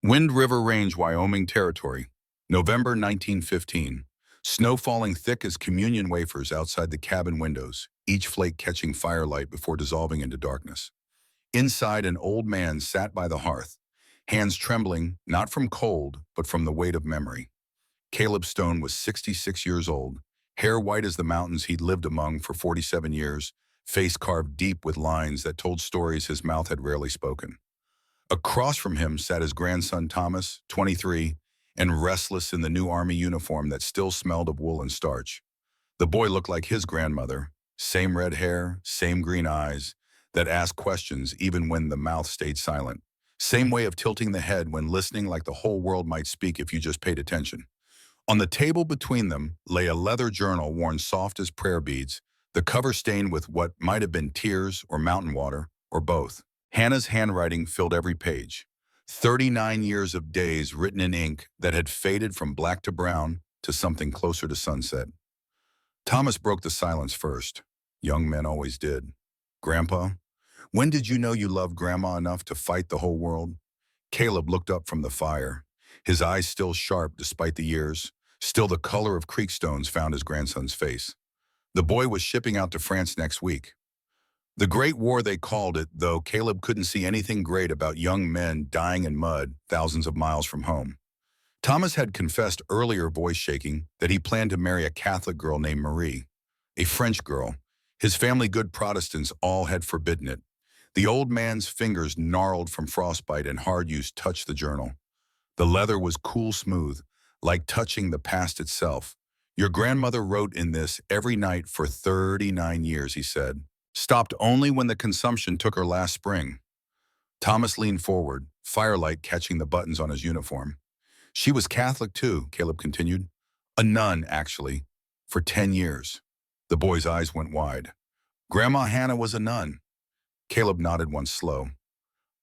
Wind River Range, Wyoming Territory, November 1915. Snow falling thick as communion wafers outside the cabin windows, each flake catching firelight before dissolving into darkness. Inside, an old man sat by the hearth, hands trembling, not from cold, but from the weight of memory. Caleb Stone was 66 years old, hair white as the mountains he'd lived among for 47 years, face carved deep with lines that told stories his mouth had rarely spoken. Across from him sat his grandson Thomas, 23, and restless in the new army uniform that still smelled of wool and starch. The boy looked like his grandmother, same red hair, same green eyes, that asked questions even when the mouth stayed silent. Same way of tilting the head when listening like the whole world might speak if you just paid attention. On the table between them lay a leather journal worn soft as prayer beads, the cover stained with what might have been tears or mountain water, or both. Hannah's handwriting filled every page. 39 years of days written in ink that had faded from black to brown to something closer to sunset. Thomas broke the silence first. Young men always did. "Grandpa, when did you know you loved Grandma enough to fight the whole world?" Caleb looked up from the fire, his eyes still sharp despite the years. Still the color of creek stones found his grandson's face. The boy was shipping out to France next week. The Great War, they called it, though Caleb couldn't see anything great about young men dying in mud thousands of miles from home. Thomas had confessed earlier, voice shaking, that he planned to marry a Catholic girl named Marie, a French girl. His family, good Protestants, all had forbidden it. The old man's fingers, gnarled from frostbite and hard use, touched the journal. The leather was cool smooth, like touching the past itself. "Your grandmother wrote in this every night for 39 years, he said. Stopped only when the consumption took her last spring." Thomas leaned forward, firelight catching the buttons on his uniform. "She was Catholic too," Caleb continued. "A nun, actually, for 10 years. The boy's eyes went wide. "Grandma Hannah was a nun." Caleb nodded once slow.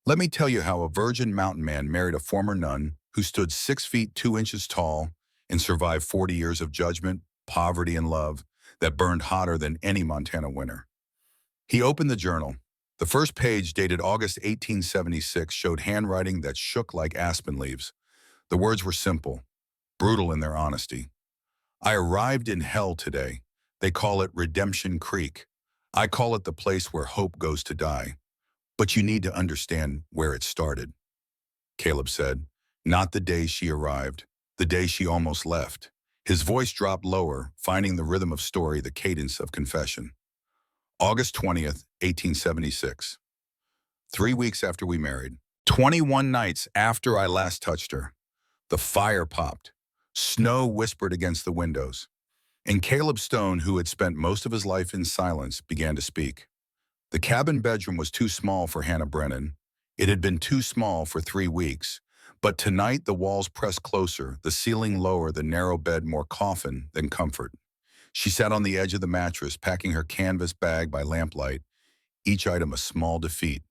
"Let me tell you how a virgin mountain man married a former nun who stood 6 feet 2 inches tall and survived 40 years of judgment, poverty, and love that burned hotter than any Montana winter." He opened the journal. The first page, dated August 1876, showed handwriting that shook like aspen leaves. The words were simple, brutal in their honesty. "I arrived in hell today. They call it Redemption Creek. I call it the place where hope goes to die. But you need to understand where it started." Caleb said, "Not the day she arrived, the day she almost left." His voice dropped lower, finding the rhythm of story, the cadence of confession. "August 20th, 1876. 3 weeks after we married. 21 nights after I last touched her. The fire popped. Snow whispered against the windows. And Caleb Stone, who had spent most of his life in silence, began to speak. The cabin bedroom was too small for Hannah Brennan. It had been too small for 3 weeks. But tonight the walls pressed closer, the ceiling lower, the narrow bed more coffin than comfort. She sat on the edge of the mattress, packing her canvas bag by lamplight, each item a small defeat.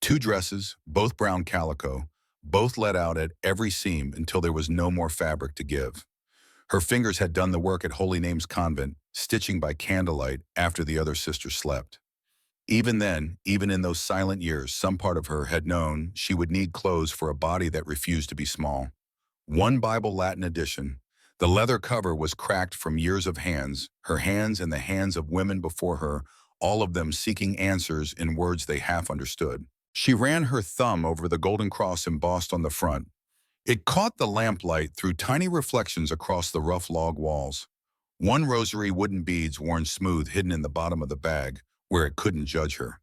2 dresses, both brown calico, both let out at every seam until there was no more fabric to give. Her fingers had done the work at Holy Name's convent, stitching by candlelight after the other sisters slept. Even then, even in those silent years, some part of her had known she would need clothes for a body that refused to be small. 1 Bible Latin edition. The leather cover was cracked from years of hands, her hands and the hands of women before her, all of them seeking answers in words they half understood. She ran her thumb over the golden cross embossed on the front. It caught the lamplight through tiny reflections across the rough log walls. 1 rosary, wooden beads worn smooth, hidden in the bottom of the bag, where it couldn't judge her.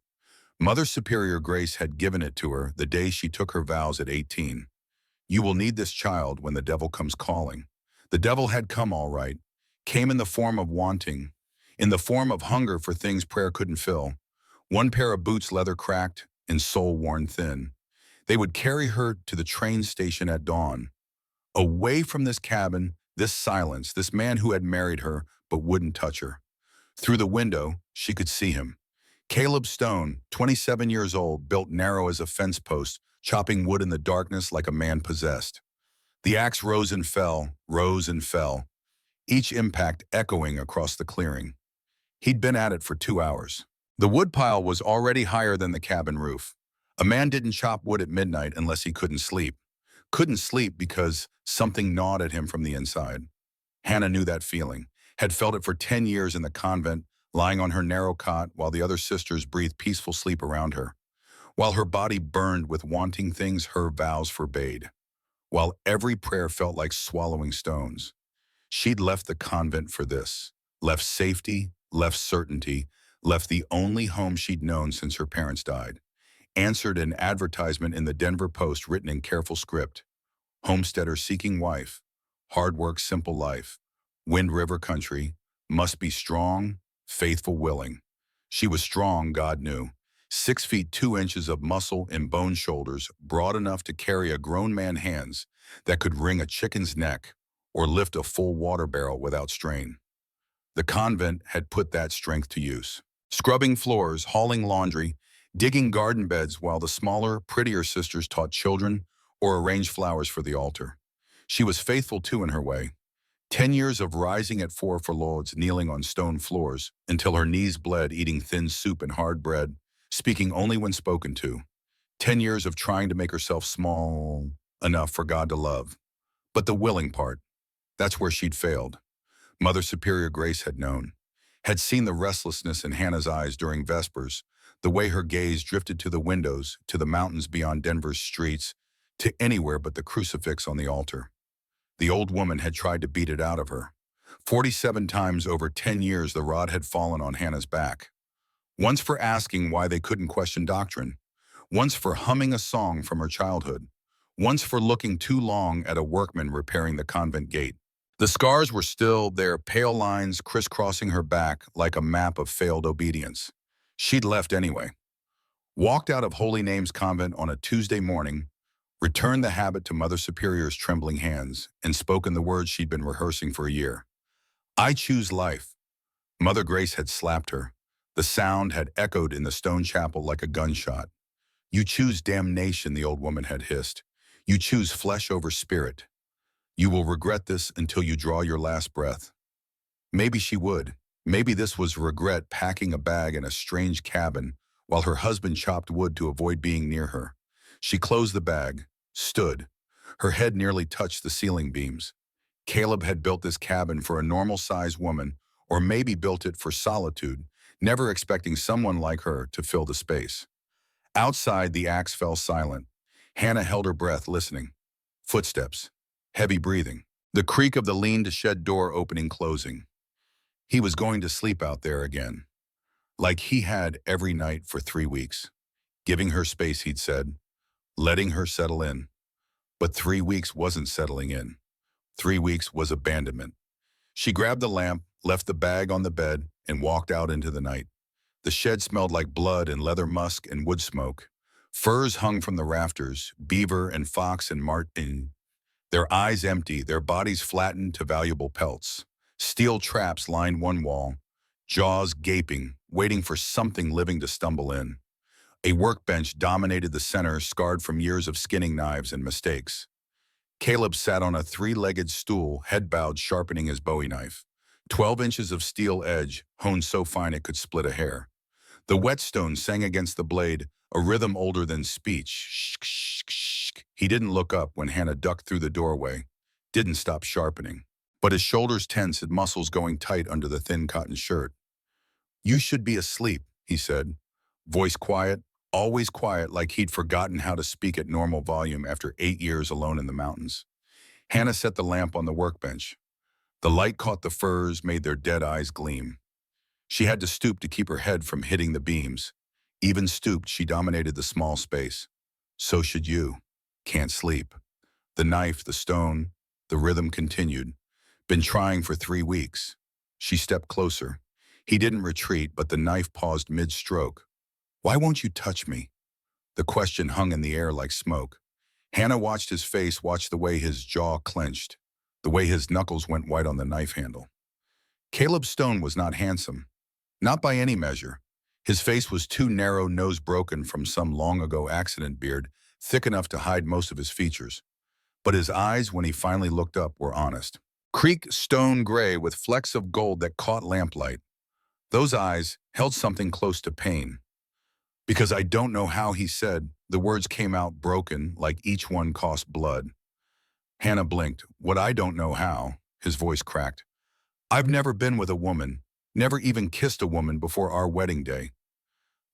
Mother Superior Grace had given it to her the day she took her vows at 18. "You will need this child when the devil comes calling." The devil had come all right, came in the form of wanting, in the form of hunger for things prayer couldn't fill. 1 pair of boots, leather cracked and sole worn thin. They would carry her to the train station at dawn. Away from this cabin, this silence, this man who had married her but wouldn't touch her. Through the window, she could see him. Caleb Stone, 27 years old, built narrow as a fence post, chopping wood in the darkness like a man possessed. The axe rose and fell, each impact echoing across the clearing. He'd been at it for 2 hours. The woodpile was already higher than the cabin roof. A man didn't chop wood at midnight unless he couldn't sleep. Couldn't sleep because something gnawed at him from the inside. Hannah knew that feeling, had felt it for 10 years in the convent, lying on her narrow cot while the other sisters breathed peaceful sleep around her. While her body burned with wanting things her vows forbade. While every prayer felt like swallowing stones. She'd left the convent for this. Left safety, left certainty, left the only home she'd known since her parents died. Answered an advertisement in the Denver Post written in careful script. Homesteader seeking wife. Hard work, simple life. Wind River country. Must be strong, faithful, willing. She was strong, God knew. 6 feet 2 inches of muscle and bone shoulders, broad enough to carry a grown man's hands that could wring a chicken's neck or lift a full water barrel without strain. The convent had put that strength to use. Scrubbing floors, hauling laundry, digging garden beds while the smaller, prettier sisters taught children or arranged flowers for the altar. She was faithful too in her way. 10 years of rising at 4 for Lords, kneeling on stone floors until her knees bled, eating thin soup and hard bread, speaking only when spoken to. 10 years of trying to make herself small enough for God to love. But the willing part, that's where she'd failed. Mother Superior Grace had known, had seen the restlessness in Hannah's eyes during Vespers, the way her gaze drifted to the windows, to the mountains beyond Denver's streets, to anywhere but the crucifix on the altar. The old woman had tried to beat it out of her. 47 times over 10 years the rod had fallen on Hannah's back. Once for asking why they couldn't question doctrine. Once for humming a song from her childhood. Once for looking too long at a workman repairing the convent gate. The scars were still there, pale lines crisscrossing her back like a map of failed obedience. She'd left anyway. Walked out of Holy Name's convent on a Tuesday morning, returned the habit to Mother Superior's trembling hands, and spoken the words she'd been rehearsing for a year. I choose life. Mother Grace had slapped her. The sound had echoed in the stone chapel like a gunshot. You choose damnation, the old woman had hissed. You choose flesh over spirit. You will regret this until you draw your last breath. Maybe she would. Maybe this was regret, packing a bag in a strange cabin while her husband chopped wood to avoid being near her. She closed the bag, stood. Her head nearly touched the ceiling beams. Caleb had built this cabin for a normal-sized woman, or maybe built it for solitude, never expecting someone like her to fill the space. Outside, the axe fell silent. Hannah held her breath, listening. Footsteps. Heavy breathing. The creak of the lean-to-shed door opening, closing. He was going to sleep out there again. Like he had every night for 3 weeks. Giving her space, he'd said. Letting her settle in. But 3 weeks wasn't settling in. 3 weeks was abandonment. She grabbed the lamp, left the bag on the bed, and walked out into the night. The shed smelled like blood and leather musk and wood smoke. Furs hung from the rafters, beaver and fox and marten. Their eyes empty, their bodies flattened to valuable pelts. Steel traps lined one wall, jaws gaping, waiting for something living to stumble in. A workbench dominated the center, scarred from years of skinning knives and mistakes. Caleb sat on a 3-legged stool, head bowed, sharpening his Bowie knife. 12 inches of steel edge, honed so fine it could split a hair. The whetstone sang against the blade, a rhythm older than speech. Shk, shk, shk. He didn't look up when Hannah ducked through the doorway, didn't stop sharpening. But his shoulders tense, his muscles going tight under the thin cotton shirt. You should be asleep, he said. Voice quiet, always quiet, like he'd forgotten how to speak at normal volume after 8 years alone in the mountains. Hannah set the lamp on the workbench. The light caught the furs, made their dead eyes gleam. She had to stoop to keep her head from hitting the beams. Even stooped, she dominated the small space. So should you. Can't sleep. The knife, the stone, the rhythm continued. Been trying for 3 weeks. She stepped closer. He didn't retreat, but the knife paused mid-stroke. Why won't you touch me? The question hung in the air like smoke. Hannah watched his face, watched the way his jaw clenched, the way his knuckles went white on the knife handle. Caleb Stone was not handsome. Not by any measure. His face was too narrow, nose broken from some long-ago accident beard, thick enough to hide most of his features. But his eyes, when he finally looked up, were honest. Creek stone gray with flecks of gold that caught lamplight. Those eyes held something close to pain. Because I don't know how, he said. The words came out broken, like each one cost blood. Hannah blinked. What I don't know how, his voice cracked. I've never been with a woman, never even kissed a woman before our wedding day.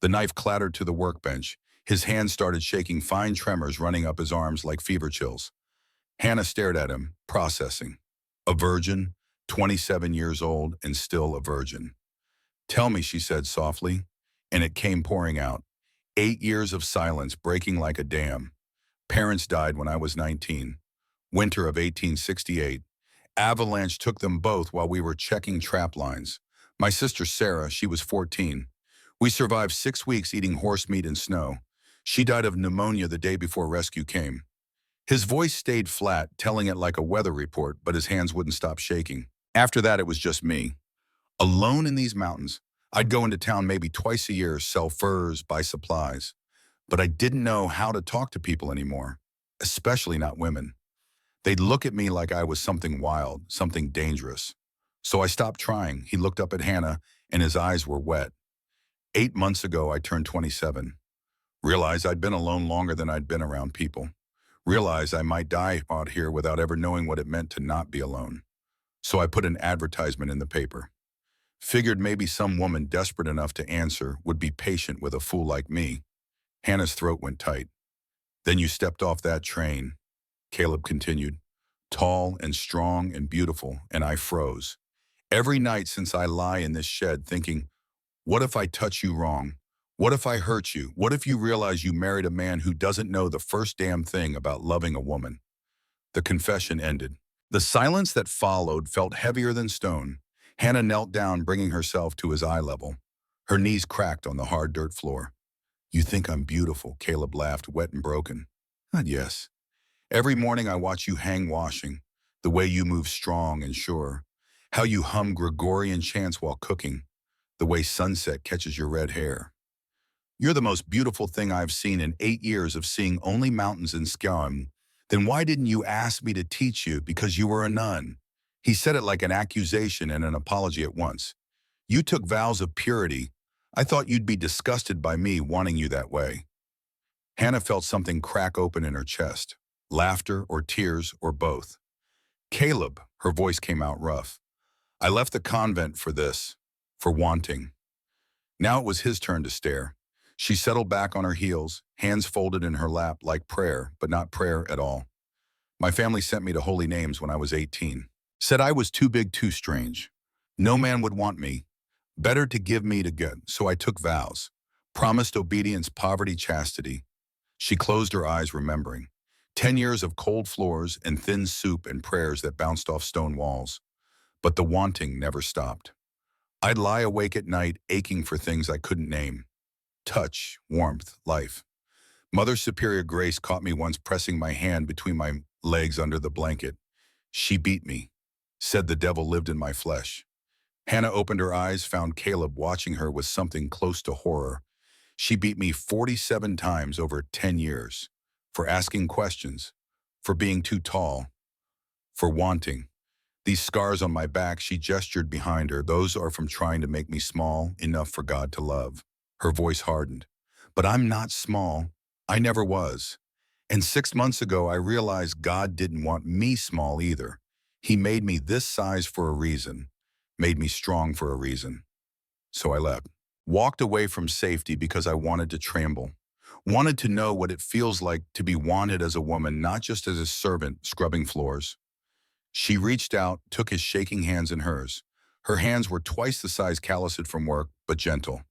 The knife clattered to the workbench. His hands started shaking, fine tremors running up his arms like fever chills. Hannah stared at him, processing. A virgin, 27 years old, and still a virgin. Tell me, she said softly, and it came pouring out. 8 years of silence breaking like a dam. Parents died when I was 19. Winter of 1868. Avalanche took them both while we were checking trap lines. My sister Sarah, she was 14. We survived 6 weeks eating horse meat and snow. She died of pneumonia the day before rescue came. His voice stayed flat, telling it like a weather report, but his hands wouldn't stop shaking. After that, it was just me. Alone in these mountains. I'd go into town maybe twice a year, sell furs, buy supplies. But I didn't know how to talk to people anymore, especially not women. They'd look at me like I was something wild, something dangerous. So I stopped trying. He looked up at Hannah, and his eyes were wet. 8 months ago, I turned 27. Realized I'd been alone longer than I'd been around people. Realized I might die out here without ever knowing what it meant to not be alone. So I put an advertisement in the paper. Figured maybe some woman desperate enough to answer would be patient with a fool like me. Hannah's throat went tight. Then you stepped off that train, Caleb continued. Tall and strong and beautiful, and I froze. Every night since I lie in this shed thinking, what if I touch you wrong? What if I hurt you? What if you realize you married a man who doesn't know the first damn thing about loving a woman? The confession ended. The silence that followed felt heavier than stone. Hannah knelt down, bringing herself to his eye level. Her knees cracked on the hard dirt floor. You think I'm beautiful, Caleb laughed, wet and broken. Not yes. Every morning I watch you hang washing, the way you move strong and sure, how you hum Gregorian chants while cooking, the way sunset catches your red hair. You're the most beautiful thing I've seen in 8 years of seeing only mountains and sky. Then why didn't you ask me to teach you because you were a nun? He said it like an accusation and an apology at once. You took vows of purity. I thought you'd be disgusted by me wanting you that way. Hannah felt something crack open in her chest. Laughter or tears or both. Caleb, her voice came out rough. I left the convent for this, for wanting. Now it was his turn to stare. She settled back on her heels, hands folded in her lap like prayer, but not prayer at all. My family sent me to holy names when I was 18. Said I was too big, too strange. No man would want me. Better to give me to good, so I took vows. Promised obedience, poverty, chastity. She closed her eyes, remembering. 10 years of cold floors and thin soup and prayers that bounced off stone walls. But the wanting never stopped. I'd lie awake at night, aching for things I couldn't name. Touch, warmth, life. Mother Superior Grace caught me once pressing my hand between my legs under the blanket. She beat me, said the devil lived in my flesh. Hannah opened her eyes, found Caleb watching her with something close to horror. She beat me 47 times over 10 years. For asking questions, for being too tall, for wanting. These scars on my back, she gestured behind her, those are from trying to make me small enough for God to love. Her voice hardened. But I'm not small. I never was. And 6 months ago, I realized God didn't want me small either. He made me this size for a reason, made me strong for a reason. So I left. Walked away from safety because I wanted to tremble. Wanted to know what it feels like to be wanted as a woman, not just as a servant scrubbing floors. She reached out, took his shaking hands in hers. Her hands were twice the size calloused from work, but gentle.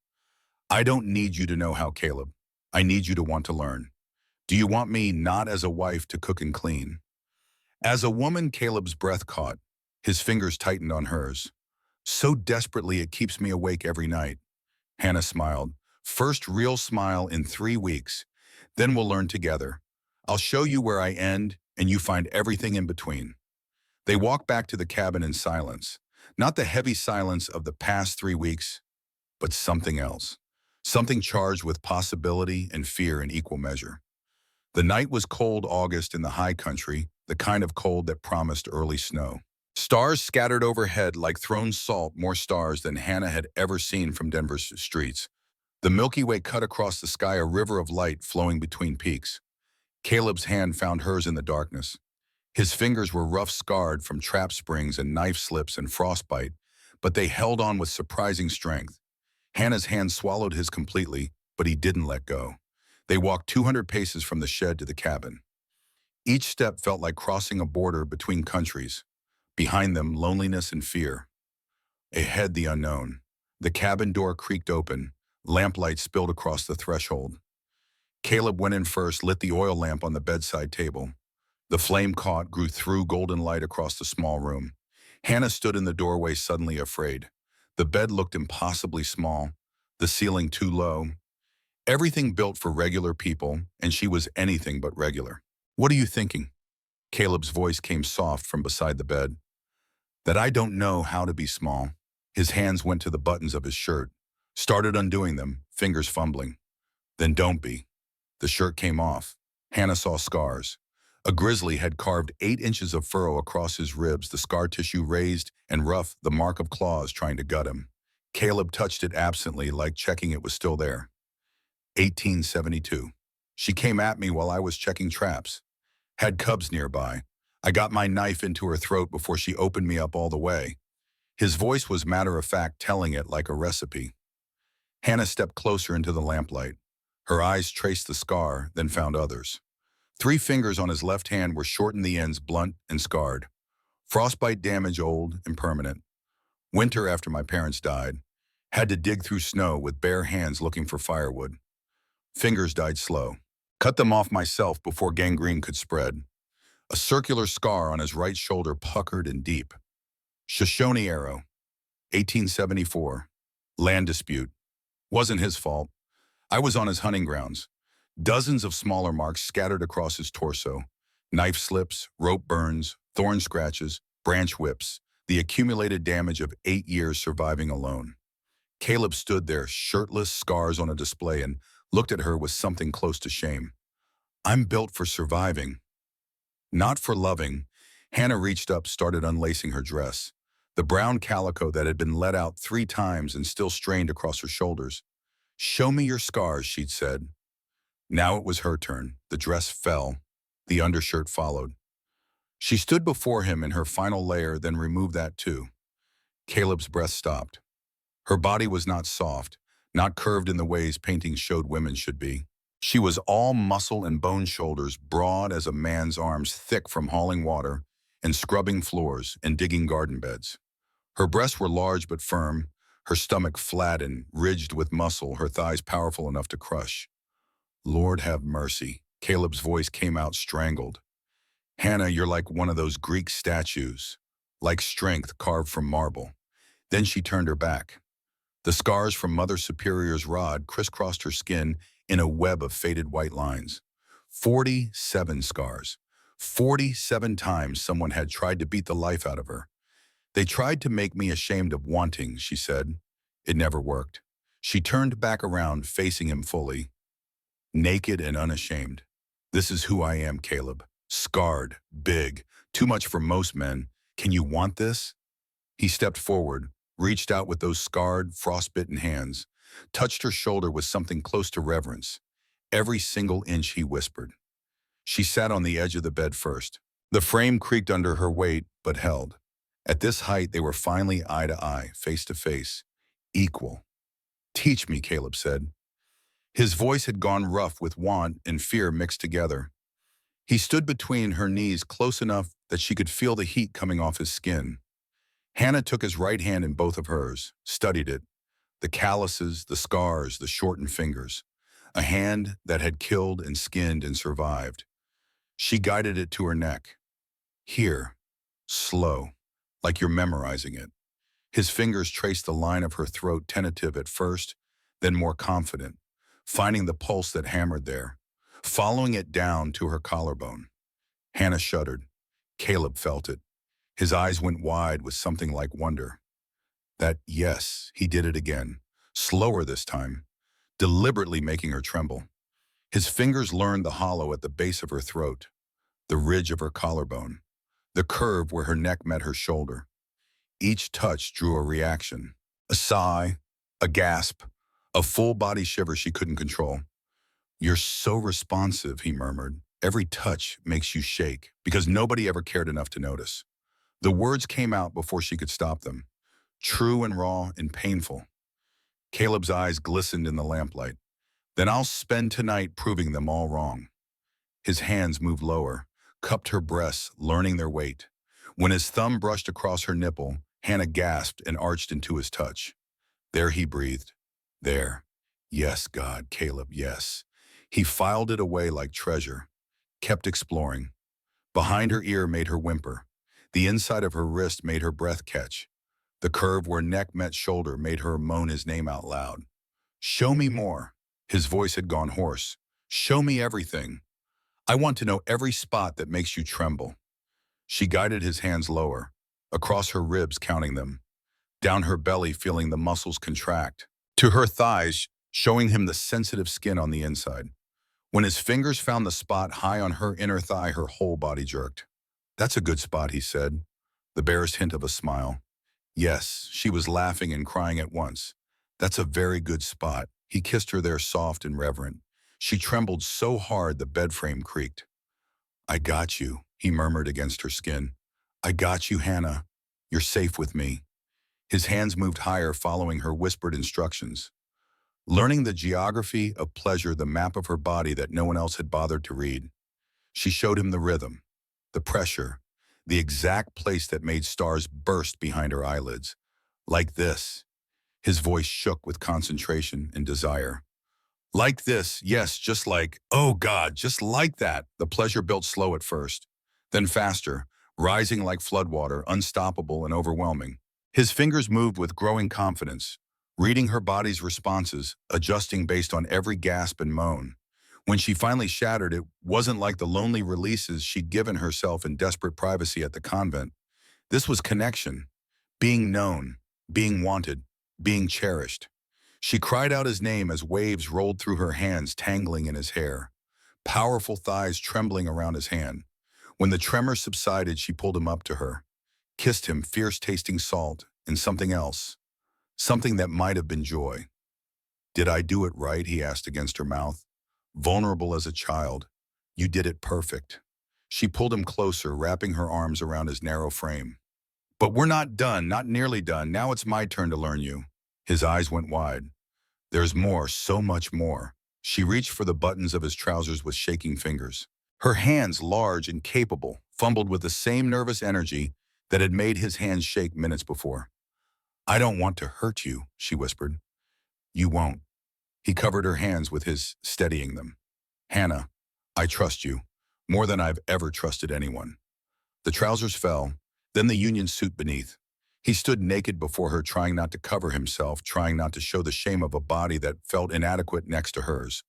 I don't need you to know how, Caleb. I need you to want to learn. Do you want me not as a wife to cook and clean? As a woman, Caleb's breath caught. His fingers tightened on hers. So desperately it keeps me awake every night. Hannah smiled. First real smile in 3 weeks. Then we'll learn together. I'll show you where I end, and you find everything in between. They walked back to the cabin in silence. Not the heavy silence of the past 3 weeks, but something else. Something charged with possibility and fear in equal measure. The night was cold August in the high country, the kind of cold that promised early snow. Stars scattered overhead like thrown salt, more stars than Hannah had ever seen from Denver's streets. The Milky Way cut across the sky, a river of light flowing between peaks. Caleb's hand found hers in the darkness. His fingers were rough scarred from trap springs and knife slips and frostbite, but they held on with surprising strength. Hannah's hand swallowed his completely, but he didn't let go. They walked 200 paces from the shed to the cabin. Each step felt like crossing a border between countries. Behind them, loneliness and fear. Ahead, the unknown. The cabin door creaked open. Lamplight spilled across the threshold. Caleb went in first, lit the oil lamp on the bedside table. The flame caught, grew through golden light across the small room. Hannah stood in the doorway, suddenly afraid. The bed looked impossibly small, the ceiling too low. Everything built for regular people, and she was anything but regular. "What are you thinking?" Caleb's voice came soft from beside the bed. "That I don't know how to be small." His hands went to the buttons of his shirt, started undoing them, fingers fumbling. "Then don't be." The shirt came off. Hannah saw scars. A grizzly had carved 8 inches of furrow across his ribs, the scar tissue raised and rough, the mark of claws trying to gut him. Caleb touched it absently, like checking it was still there. 1872. She came at me while I was checking traps. Had cubs nearby. I got my knife into her throat before she opened me up all the way. His voice was matter-of-fact, telling it like a recipe. Hannah stepped closer into the lamplight. Her eyes traced the scar, then found others. 3 fingers on his left hand were short in the ends, blunt and scarred. Frostbite damage, old and permanent. Winter after my parents died. Had to dig through snow with bare hands looking for firewood. Fingers died slow. Cut them off myself before gangrene could spread. A circular scar on his right shoulder, puckered and deep. Shoshone arrow. 1874. Land dispute. Wasn't his fault. I was on his hunting grounds. Dozens of smaller marks scattered across his torso. Knife slips, rope burns, thorn scratches, branch whips. The accumulated damage of 8 years surviving alone. Caleb stood there, shirtless, scars on a display, and looked at her with something close to shame. "I'm built for surviving, not for loving." Hannah reached up, started unlacing her dress. The brown calico that had been let out 3 times and still strained across her shoulders. "Show me your scars," she'd said. Now it was her turn. The dress fell. The undershirt followed. She stood before him in her final layer, then removed that too. Caleb's breath stopped. Her body was not soft, not curved in the ways paintings showed women should be. She was all muscle and bone, shoulders broad as a man's arms, thick from hauling water and scrubbing floors and digging garden beds. Her breasts were large but firm, her stomach flat and ridged with muscle, her thighs powerful enough to crush. "Lord have mercy." Caleb's voice came out strangled. "Hannah, you're like one of those Greek statues, like strength carved from marble." Then she turned her back. The scars from Mother Superior's rod crisscrossed her skin in a web of faded white lines. 47 scars. 47 times someone had tried to beat the life out of her. "They tried to make me ashamed of wanting," she said. It never worked. She turned back around, facing him fully. Naked and unashamed. "This is who I am, Caleb. Scarred, big, too much for most men. Can you want this?" He stepped forward, reached out with those scarred, frostbitten hands, touched her shoulder with something close to reverence. "Every single inch," he whispered. She sat on the edge of the bed first. The frame creaked under her weight, but held. At this height, they were finally eye to eye, face to face. Equal. "Teach me," Caleb said. His voice had gone rough with want and fear mixed together. He stood between her knees, close enough that she could feel the heat coming off his skin. Hannah took his right hand in both of hers, studied it. The calluses, the scars, the shortened fingers. A hand that had killed and skinned and survived. She guided it to her neck. "Here." Slow, like you're memorizing it. His fingers traced the line of her throat, tentative at first, then more confident, finding the pulse that hammered there, following it down to her collarbone. Hannah shuddered. Caleb felt it. His eyes went wide with something like wonder. Yes, he did it again, slower this time, deliberately making her tremble. His fingers learned the hollow at the base of her throat, the ridge of her collarbone, the curve where her neck met her shoulder. Each touch drew a reaction, a sigh, a gasp, a full body shiver she couldn't control. "You're so responsive," he murmured, every touch makes you shake, because nobody ever cared enough to notice. The words came out before she could stop them, true and raw and painful. Caleb's eyes glistened in the lamplight. Then I'll spend tonight proving them all wrong. His hands moved lower, cupped her breasts, learning their weight. When his thumb brushed across her nipple, Hannah gasped and arched into his touch. There, he breathed. There. Yes, God, Caleb, yes. He filed it away like treasure, kept exploring. Behind her ear made her whimper. The inside of her wrist made her breath catch. The curve where neck met shoulder made her moan his name out loud. Show me more. His voice had gone hoarse. Show me everything. I want to know every spot that makes you tremble. She guided his hands lower, across her ribs counting them, down her belly feeling the muscles contract, to her thighs showing him the sensitive skin on the inside. When his fingers found the spot high on her inner thigh, her whole body jerked. That's a good spot, he said, the barest hint of a smile. Yes, she was laughing and crying at once. That's a very good spot. He kissed her there soft and reverent. She trembled so hard the bed frame creaked. I got you, he murmured against her skin. I got you, Hannah. You're safe with me. His hands moved higher, following her whispered instructions. Learning the geography of pleasure, the map of her body that no one else had bothered to read. She showed him the rhythm, the pressure, the exact place that made stars burst behind her eyelids. Like this. His voice shook with concentration and desire. Like this, yes, just like, oh God, just like that. The pleasure built slow at first, then faster, rising like floodwater, unstoppable and overwhelming. His fingers moved with growing confidence, reading her body's responses, adjusting based on every gasp and moan. When she finally shattered, it wasn't like the lonely releases she'd given herself in desperate privacy at the convent. This was connection, being known, being wanted, being cherished. She cried out his name as waves rolled through her hands, tangling in his hair, powerful thighs trembling around his hand. When the tremor subsided, she pulled him up to her, kissed him, fierce-tasting salt, and something else, something that might have been joy. Did I do it right? He asked against her mouth. Vulnerable as a child. You did it perfect. She pulled him closer, wrapping her arms around his narrow frame. But we're not done, not nearly done. Now it's my turn to learn you. His eyes went wide. There's more, so much more. She reached for the buttons of his trousers with shaking fingers. Her hands, large and capable, fumbled with the same nervous energy that had made his hands shake minutes before. I don't want to hurt you, she whispered. You won't. He covered her hands with his, steadying them. Hannah, I trust you, more than I've ever trusted anyone. The trousers fell, then the union suit beneath. He stood naked before her, trying not to cover himself, trying not to show the shame of a body that felt inadequate next to hers.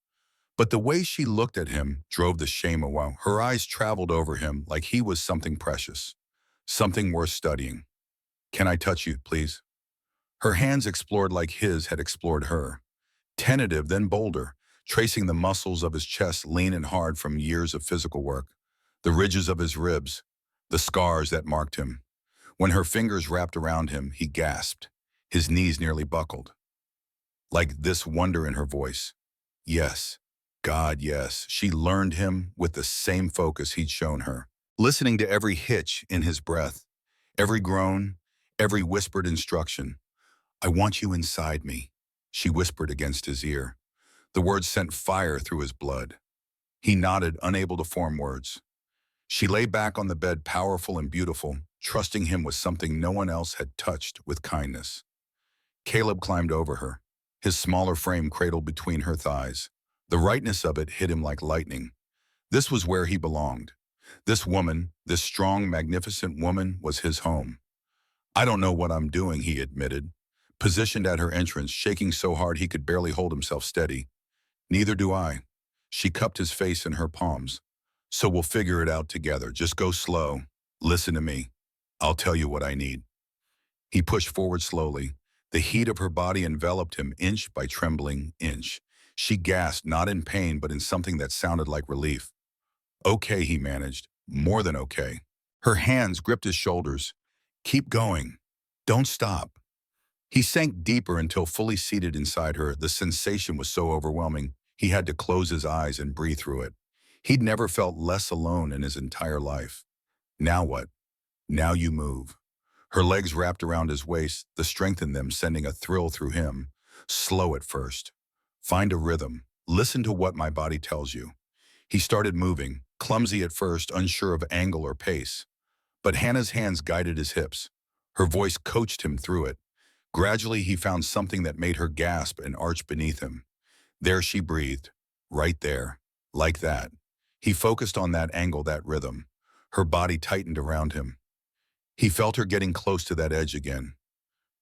But the way she looked at him drove the shame away. Her eyes traveled over him like he was something precious, something worth studying. Can I touch you, please? Her hands explored like his had explored her. Tentative, then bolder, tracing the muscles of his chest lean and hard from years of physical work, the ridges of his ribs, the scars that marked him. When her fingers wrapped around him, he gasped. His knees nearly buckled. Like this wonder in her voice. Yes. God, yes. She learned him with the same focus he'd shown her, listening to every hitch in his breath, every groan, every whispered instruction. I want you inside me, she whispered against his ear. The words sent fire through his blood. He nodded, unable to form words. She lay back on the bed, powerful and beautiful, trusting him with something no one else had touched with kindness. Caleb climbed over her, his smaller frame cradled between her thighs. The rightness of it hit him like lightning. This was where he belonged. This woman, this strong, magnificent woman, was his home. I don't know what I'm doing, he admitted, positioned at her entrance, shaking so hard he could barely hold himself steady. Neither do I. She cupped his face in her palms. So we'll figure it out together. Just go slow. Listen to me. I'll tell you what I need. He pushed forward slowly. The heat of her body enveloped him inch by trembling inch. She gasped, not in pain, but in something that sounded like relief. Okay, he managed. More than okay. Her hands gripped his shoulders. Keep going. Don't stop. He sank deeper until fully seated inside her. The sensation was so overwhelming, he had to close his eyes and breathe through it. He'd never felt less alone in his entire life. Now what? Now you move. Her legs wrapped around his waist, the strength in them sending a thrill through him. Slow at first. Find a rhythm. Listen to what my body tells you. He started moving, clumsy at first, unsure of angle or pace. But Hannah's hands guided his hips. Her voice coached him through it. Gradually, he found something that made her gasp and arch beneath him. There she breathed. Right there. Like that. He focused on that angle, that rhythm. Her body tightened around him. He felt her getting close to that edge again.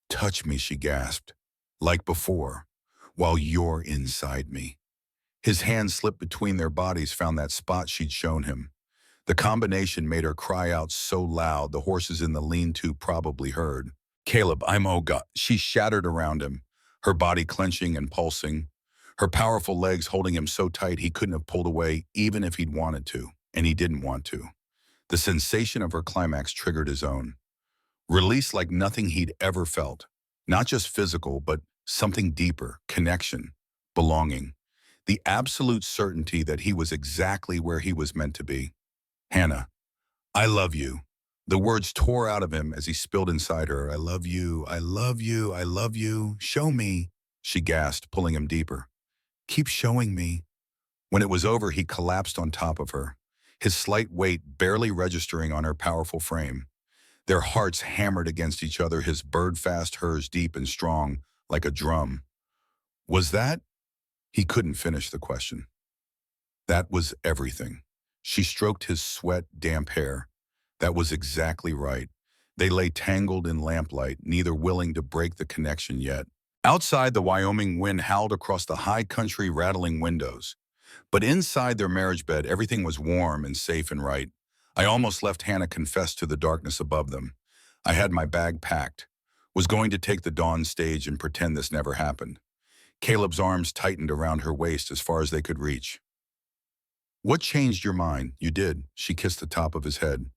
Touch me, she gasped. Like before, while you're inside me. His hands slipped between their bodies, found that spot she'd shown him. The combination made her cry out so loud the horses in the lean-to probably heard. Caleb, oh God. She shattered around him, her body clenching and pulsing, her powerful legs holding him so tight he couldn't have pulled away even if he'd wanted to, and he didn't want to. The sensation of her climax triggered his own. Release like nothing he'd ever felt. Not just physical, but something deeper, connection, belonging. The absolute certainty that he was exactly where he was meant to be. Hannah, I love you. The words tore out of him as he spilled inside her. I love you, I love you, I love you. Show me, she gasped, pulling him deeper. Keep showing me. When it was over, he collapsed on top of her, his slight weight barely registering on her powerful frame. Their hearts hammered against each other, his bird fast, hers deep and strong, like a drum. Was that? He couldn't finish the question. That was everything. She stroked his sweat, damp hair. That was exactly right. They lay tangled in lamplight, neither willing to break the connection yet. Outside, the Wyoming wind howled across the high country, rattling windows. But inside their marriage bed, everything was warm and safe and right. I almost left Hannah confess to the darkness above them. I had my bag packed, was going to take the dawn stage and pretend this never happened. Caleb's arms tightened around her waist as far as they could reach. What changed your mind? You did. She kissed the top of his head.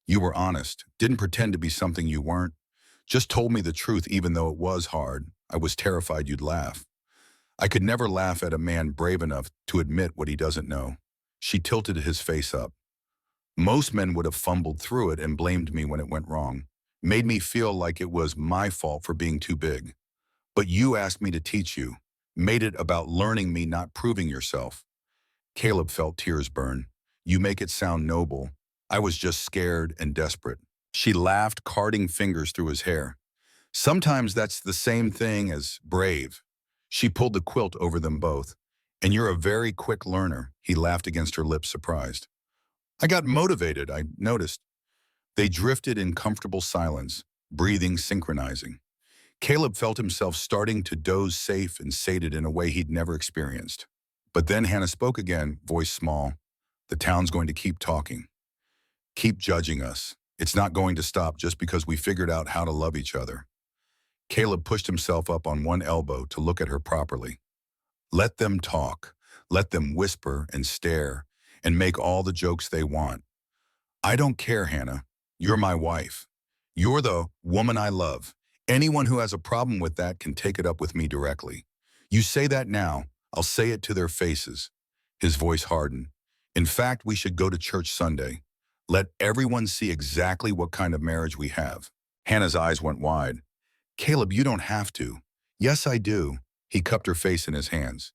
You were honest, didn't pretend to be something you weren't. Just told me the truth even though it was hard. I was terrified you'd laugh. I could never laugh at a man brave enough to admit what he doesn't know. She tilted his face up. Most men would have fumbled through it and blamed me when it went wrong. Made me feel like it was my fault for being too big. But you asked me to teach you. Made it about learning me, not proving yourself. Caleb felt tears burn. You make it sound noble. I was just scared and desperate. She laughed, carding fingers through his hair. Sometimes that's the same thing as brave. She pulled the quilt over them both. And you're a very quick learner. He laughed against her lips, surprised. I got motivated, I noticed. They drifted in comfortable silence, breathing, synchronizing. Caleb felt himself starting to doze, safe and sated in a way he'd never experienced. But then Hannah spoke again, voice small. The town's going to keep talking. Keep judging us. It's not going to stop just because we figured out how to love each other. Caleb pushed himself up on one elbow to look at her properly. Let them talk. Let them whisper and stare and make all the jokes they want. I don't care, Hannah. You're my wife. You're the woman I love. Anyone who has a problem with that can take it up with me directly. You say that now, I'll say it to their faces. His voice hardened. In fact, we should go to church Sunday. Let everyone see exactly what kind of marriage we have. Hannah's eyes went wide. Caleb, you don't have to. Yes, I do. He cupped her face in his hands.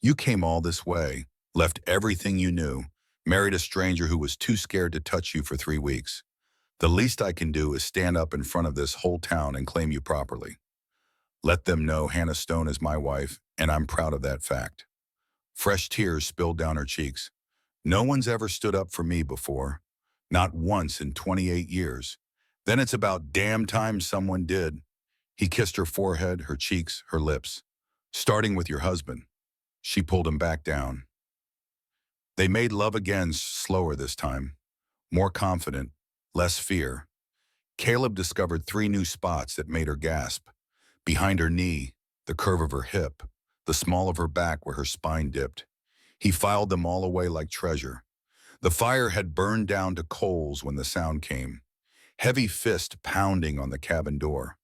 You came all this way, left everything you knew, married a stranger who was too scared to touch you for 3 weeks. The least I can do is stand up in front of this whole town and claim you properly. Let them know Hannah Stone is my wife, and I'm proud of that fact. Fresh tears spilled down her cheeks. No one's ever stood up for me before. Not once in 28 years. Then it's about damn time someone did. He kissed her forehead, her cheeks, her lips. Starting with your husband. She pulled him back down. They made love again, slower this time. More confident, less fear. Caleb discovered 3 new spots that made her gasp. Behind her knee, the curve of her hip, the small of her back where her spine dipped. He filed them all away like treasure. The fire had burned down to coals when the sound came. Heavy fist pounding on the cabin door.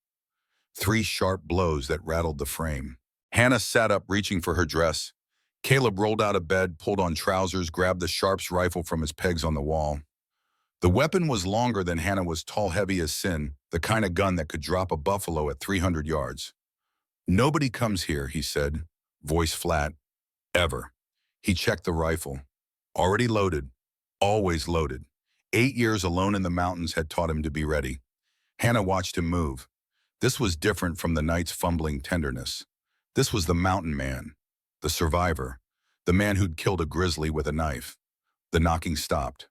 3 sharp blows that rattled the frame. Hannah sat up, reaching for her dress. Caleb rolled out of bed, pulled on trousers, grabbed the Sharps rifle from his pegs on the wall. The weapon was longer than Hannah was tall, heavy as sin, the kind of gun that could drop a buffalo at 300 yards. "Nobody comes here," he said, voice flat, "ever." He checked the rifle. Already loaded. Always loaded. 8 years alone in the mountains had taught him to be ready. Hannah watched him move. This was different from the night's fumbling tenderness. This was the mountain man, the survivor, the man who'd killed a grizzly with a knife. The knocking stopped.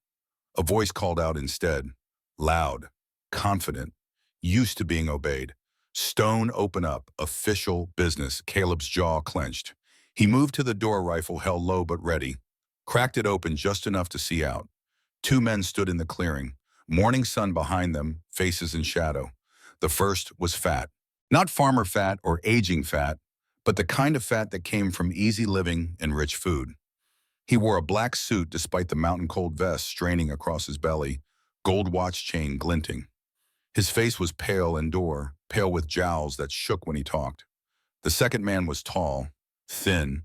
A voice called out instead, loud, confident, used to being obeyed. "Stone, open up. Official business." Caleb's jaw clenched. He moved to the door, rifle held low but ready. Cracked it open just enough to see out. Two men stood in the clearing, morning sun behind them, faces in shadow. The first was fat. Not farmer fat or aging fat, but the kind of fat that came from easy living and rich food. He wore a black suit despite the mountain cold vest straining across his belly, gold watch chain glinting. His face was pale and dour, pale with jowls that shook when he talked. The second man was tall, thin,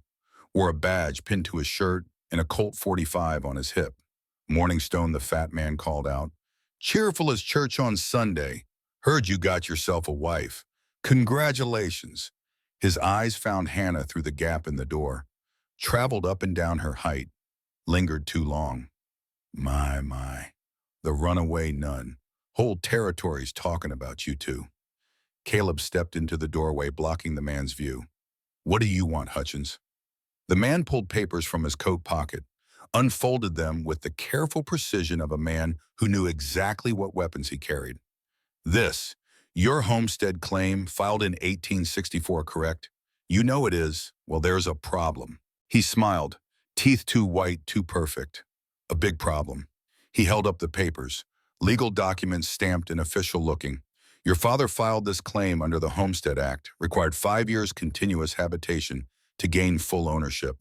wore a badge pinned to his shirt and a Colt 45 on his hip. "Morningstone," the fat man called out. "Cheerful as church on Sunday. Heard you got yourself a wife. Congratulations." His eyes found Hannah through the gap in the door, traveled up and down her height, lingered too long. My. The runaway nun. Whole territories talking about you two." Caleb stepped into the doorway, blocking the man's view. "What do you want, Hutchins?" The man pulled papers from his coat pocket, unfolded them with the careful precision of a man who knew exactly what weapons he carried. "This, your homestead claim filed in 1864, correct? You know it is. Well, there's a problem." He smiled, teeth too white, too perfect. "A big problem." He held up the papers, legal documents stamped and official looking. "Your father filed this claim under the Homestead Act, required 5 years continuous habitation to gain full ownership.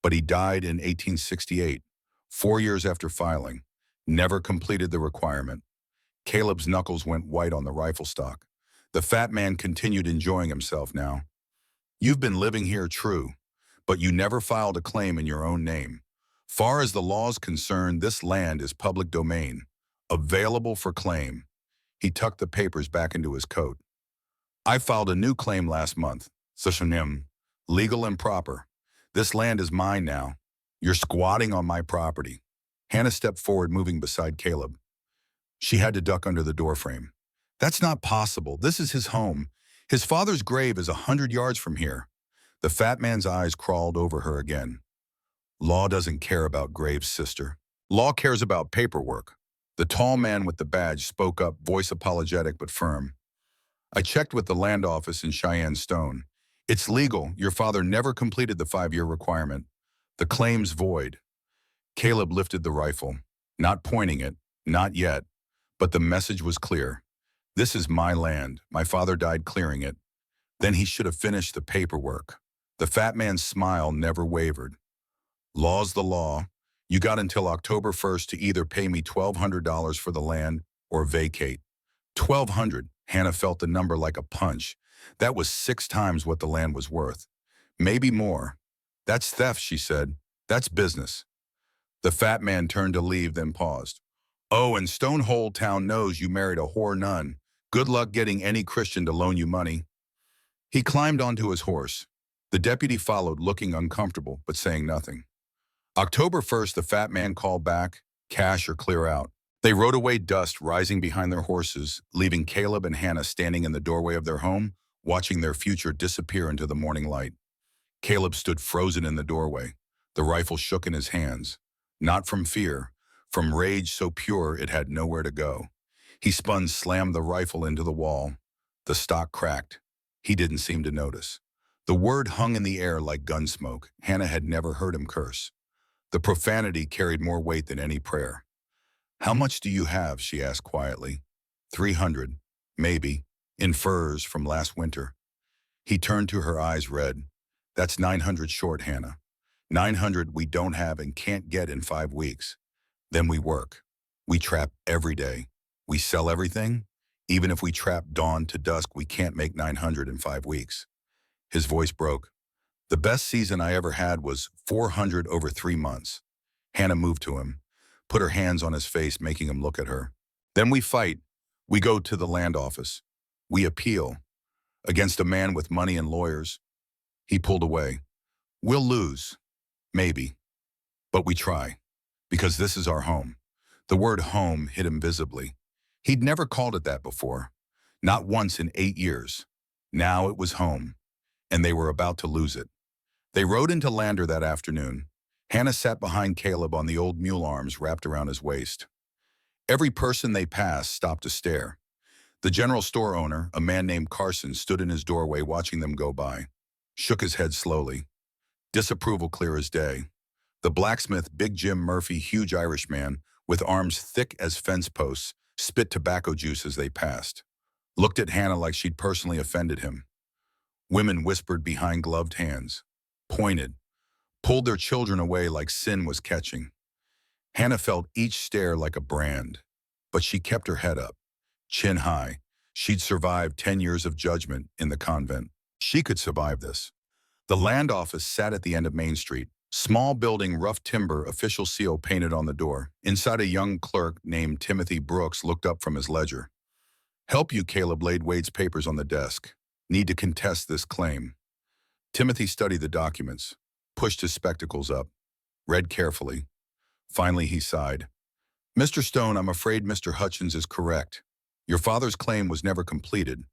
But he died in 1868, 4 years after filing, never completed the requirement." Caleb's knuckles went white on the rifle stock. The fat man continued, enjoying himself now. "You've been living here, true, but you never filed a claim in your own name. Far as the law's concerned, this land is public domain, available for claim." He tucked the papers back into his coat. "I filed a new claim last month. Sushanim, legal and proper. This land is mine now. You're squatting on my property." Hannah stepped forward, moving beside Caleb. She had to duck under the doorframe. "That's not possible. This is his home. His father's grave is 100 yards from here." The fat man's eyes crawled over her again. "Law doesn't care about graves, sister. Law cares about paperwork." The tall man with the badge spoke up, voice apologetic but firm. "I checked with the land office in Cheyenne Stone. It's legal. Your father never completed the 5-year requirement. The claim's void." Caleb lifted the rifle, not pointing it, not yet, but the message was clear. "This is my land. My father died clearing it. Then he should have finished the paperwork." The fat man's smile never wavered. "Law's the law. You got until October 1st to either pay me $1,200 for the land or vacate." 1,200. Hannah felt the number like a punch. That was 6 times what the land was worth. Maybe more. "That's theft," she said. "That's business." The fat man turned to leave, then paused. "Oh, and Stonehole Town knows you married a whore nun. Good luck getting any Christian to loan you money." He climbed onto his horse. The deputy followed, looking uncomfortable, but saying nothing. October 1st, the fat man called back, "Cash or clear out." They rode away, dust rising behind their horses, leaving Caleb and Hannah standing in the doorway of their home, watching their future disappear into the morning light. Caleb stood frozen in the doorway. The rifle shook in his hands. Not from fear, from rage so pure it had nowhere to go. He spun, slammed the rifle into the wall. The stock cracked. He didn't seem to notice. The word hung in the air like gun smoke. Hannah had never heard him curse. The profanity carried more weight than any prayer. "How much do you have?" she asked quietly. 300, maybe, in furs from last winter." He turned to her, eyes red. "That's 900 short, Hannah. 900 we don't have and can't get in 5 weeks. Then we work. We trap every day. We sell everything. Even if we trap dawn to dusk, we can't make 900 in 5 weeks." His voice broke. The best season I ever had was 400 over 3 months. Hannah moved to him, put her hands on his face, making him look at her. Then we fight. We go to the land office. We appeal against a man with money and lawyers. He pulled away. We'll lose, maybe, but we try, because this is our home. The word home hit him visibly. He'd never called it that before, not once in 8 years. Now it was home, and they were about to lose it. They rode into Lander that afternoon. Hannah sat behind Caleb on the old mule arms wrapped around his waist. Every person they passed stopped to stare. The general store owner, a man named Carson, stood in his doorway watching them go by, shook his head slowly, disapproval clear as day. The blacksmith, Big Jim Murphy, huge Irishman, with arms thick as fence posts, spit tobacco juice as they passed. Looked at Hannah like she'd personally offended him. Women whispered behind gloved hands, pointed, pulled their children away like sin was catching. Hannah felt each stare like a brand, but she kept her head up, chin high. She'd survived 10 years of judgment in the convent. She could survive this. The land office sat at the end of Main Street. Small building, rough timber, official seal painted on the door. Inside, a young clerk named Timothy Brooks looked up from his ledger. Help you, Caleb laid Wade's papers on the desk. Need to contest this claim. Timothy studied the documents, pushed his spectacles up, read carefully. Finally, he sighed. Mr. Stone, I'm afraid Mr. Hutchins is correct. Your father's claim was never completed,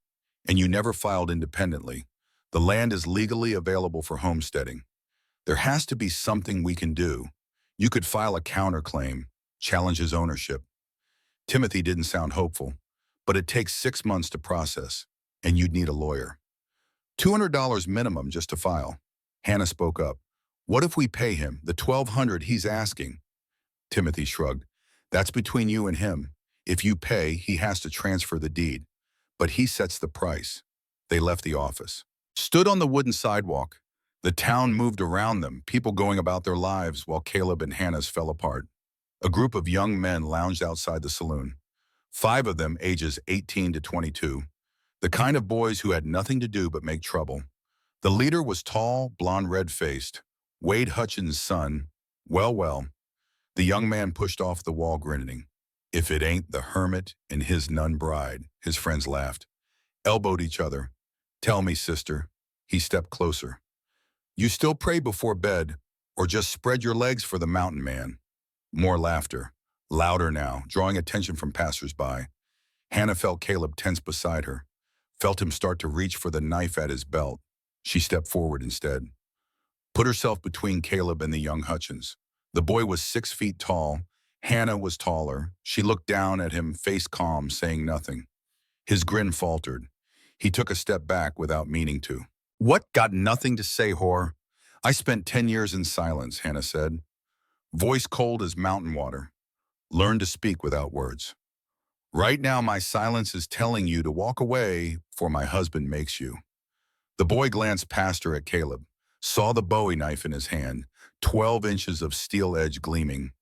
and you never filed independently. The land is legally available for homesteading. There has to be something we can do. You could file a counterclaim, challenge his ownership. Timothy didn't sound hopeful, but it takes 6 months to process, and you'd need a lawyer. $200 minimum just to file. Hannah spoke up. What if we pay him the $1,200 he's asking? Timothy shrugged. That's between you and him. If you pay, he has to transfer the deed. But he sets the price. They left the office. Stood on the wooden sidewalk. The town moved around them, people going about their lives while Caleb and Hannah's fell apart. A group of young men lounged outside the saloon. 5 of them ages 18 to 22. The kind of boys who had nothing to do but make trouble. The leader was tall, blonde, red-faced. Wade Hutchins' son. Well. The young man pushed off the wall, grinning. If it ain't the hermit and his nun bride, his friends laughed. Elbowed each other. Tell me, sister. He stepped closer. You still pray before bed, or just spread your legs for the mountain man? More laughter. Louder now, drawing attention from passers-by. Hannah felt Caleb tense beside her. Felt him start to reach for the knife at his belt. She stepped forward instead. Put herself between Caleb and the young Hutchins. The boy was 6 feet tall. Hannah was taller. She looked down at him, face calm, saying nothing. His grin faltered. He took a step back without meaning to. What? Got nothing to say, whore? I spent 10 years in silence, Hannah said. Voice cold as mountain water. Learn to speak without words. Right now my silence is telling you to walk away, for my husband makes you. The boy glanced past her at Caleb, saw the Bowie knife in his hand, 12 inches of steel edge gleaming.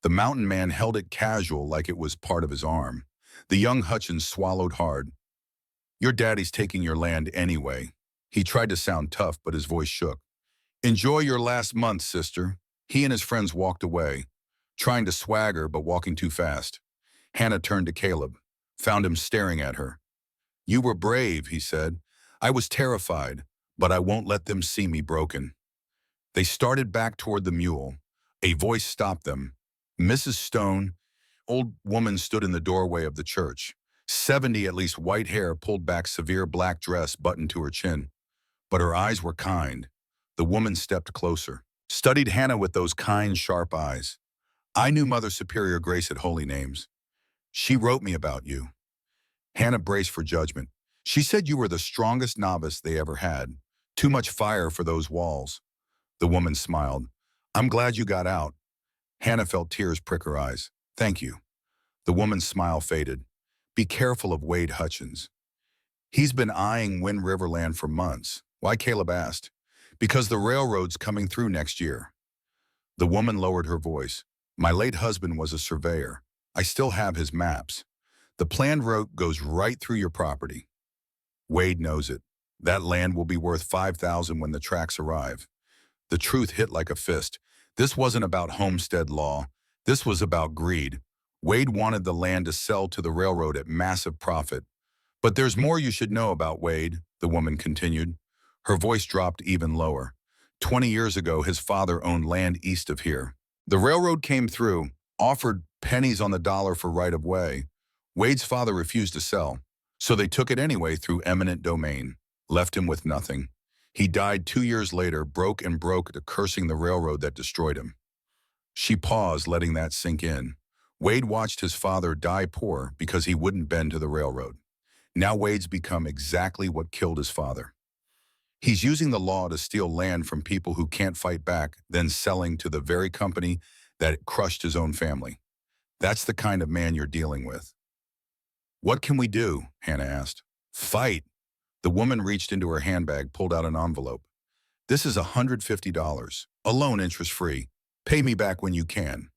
The mountain man held it casual like it was part of his arm. The young Hutchins swallowed hard. Your daddy's taking your land anyway. He tried to sound tough, but his voice shook. Enjoy your last month, sister. He and his friends walked away, trying to swagger but walking too fast. Hannah turned to Caleb, found him staring at her. You were brave, he said. I was terrified, but I won't let them see me broken. They started back toward the mule. A voice stopped them. Mrs. Stone, old woman, stood in the doorway of the church. 70 at least, white hair pulled back, severe black dress buttoned to her chin. But her eyes were kind. The woman stepped closer, studied Hannah with those kind, sharp eyes. I knew Mother Superior Grace at Holy Names. She wrote me about you. Hannah braced for judgment. She said you were the strongest novice they ever had. Too much fire for those walls. The woman smiled. I'm glad you got out. Hannah felt tears prick her eyes. Thank you. The woman's smile faded. Be careful of Wade Hutchins. He's been eyeing Wind River land for months. Why, Caleb asked. Because the railroad's coming through next year. The woman lowered her voice. My late husband was a surveyor. I still have his maps. The planned route goes right through your property. Wade knows it. That land will be worth 5,000 when the tracks arrive. The truth hit like a fist. This wasn't about homestead law. This was about greed. Wade wanted the land to sell to the railroad at massive profit. But there's more you should know about Wade, the woman continued. Her voice dropped even lower. 20 years ago, his father owned land east of here. The railroad came through, offered pennies on the dollar for right-of-way. Wade's father refused to sell, so they took it anyway through eminent domain, left him with nothing. He died 2 years later, broke to cursing the railroad that destroyed him. She paused, letting that sink in. Wade watched his father die poor because he wouldn't bend to the railroad. Now Wade's become exactly what killed his father. He's using the law to steal land from people who can't fight back, then selling to the very company that crushed his own family. That's the kind of man you're dealing with. What can we do? Hannah asked. Fight. The woman reached into her handbag, pulled out an envelope. This is $150, a loan interest-free. Pay me back when you can.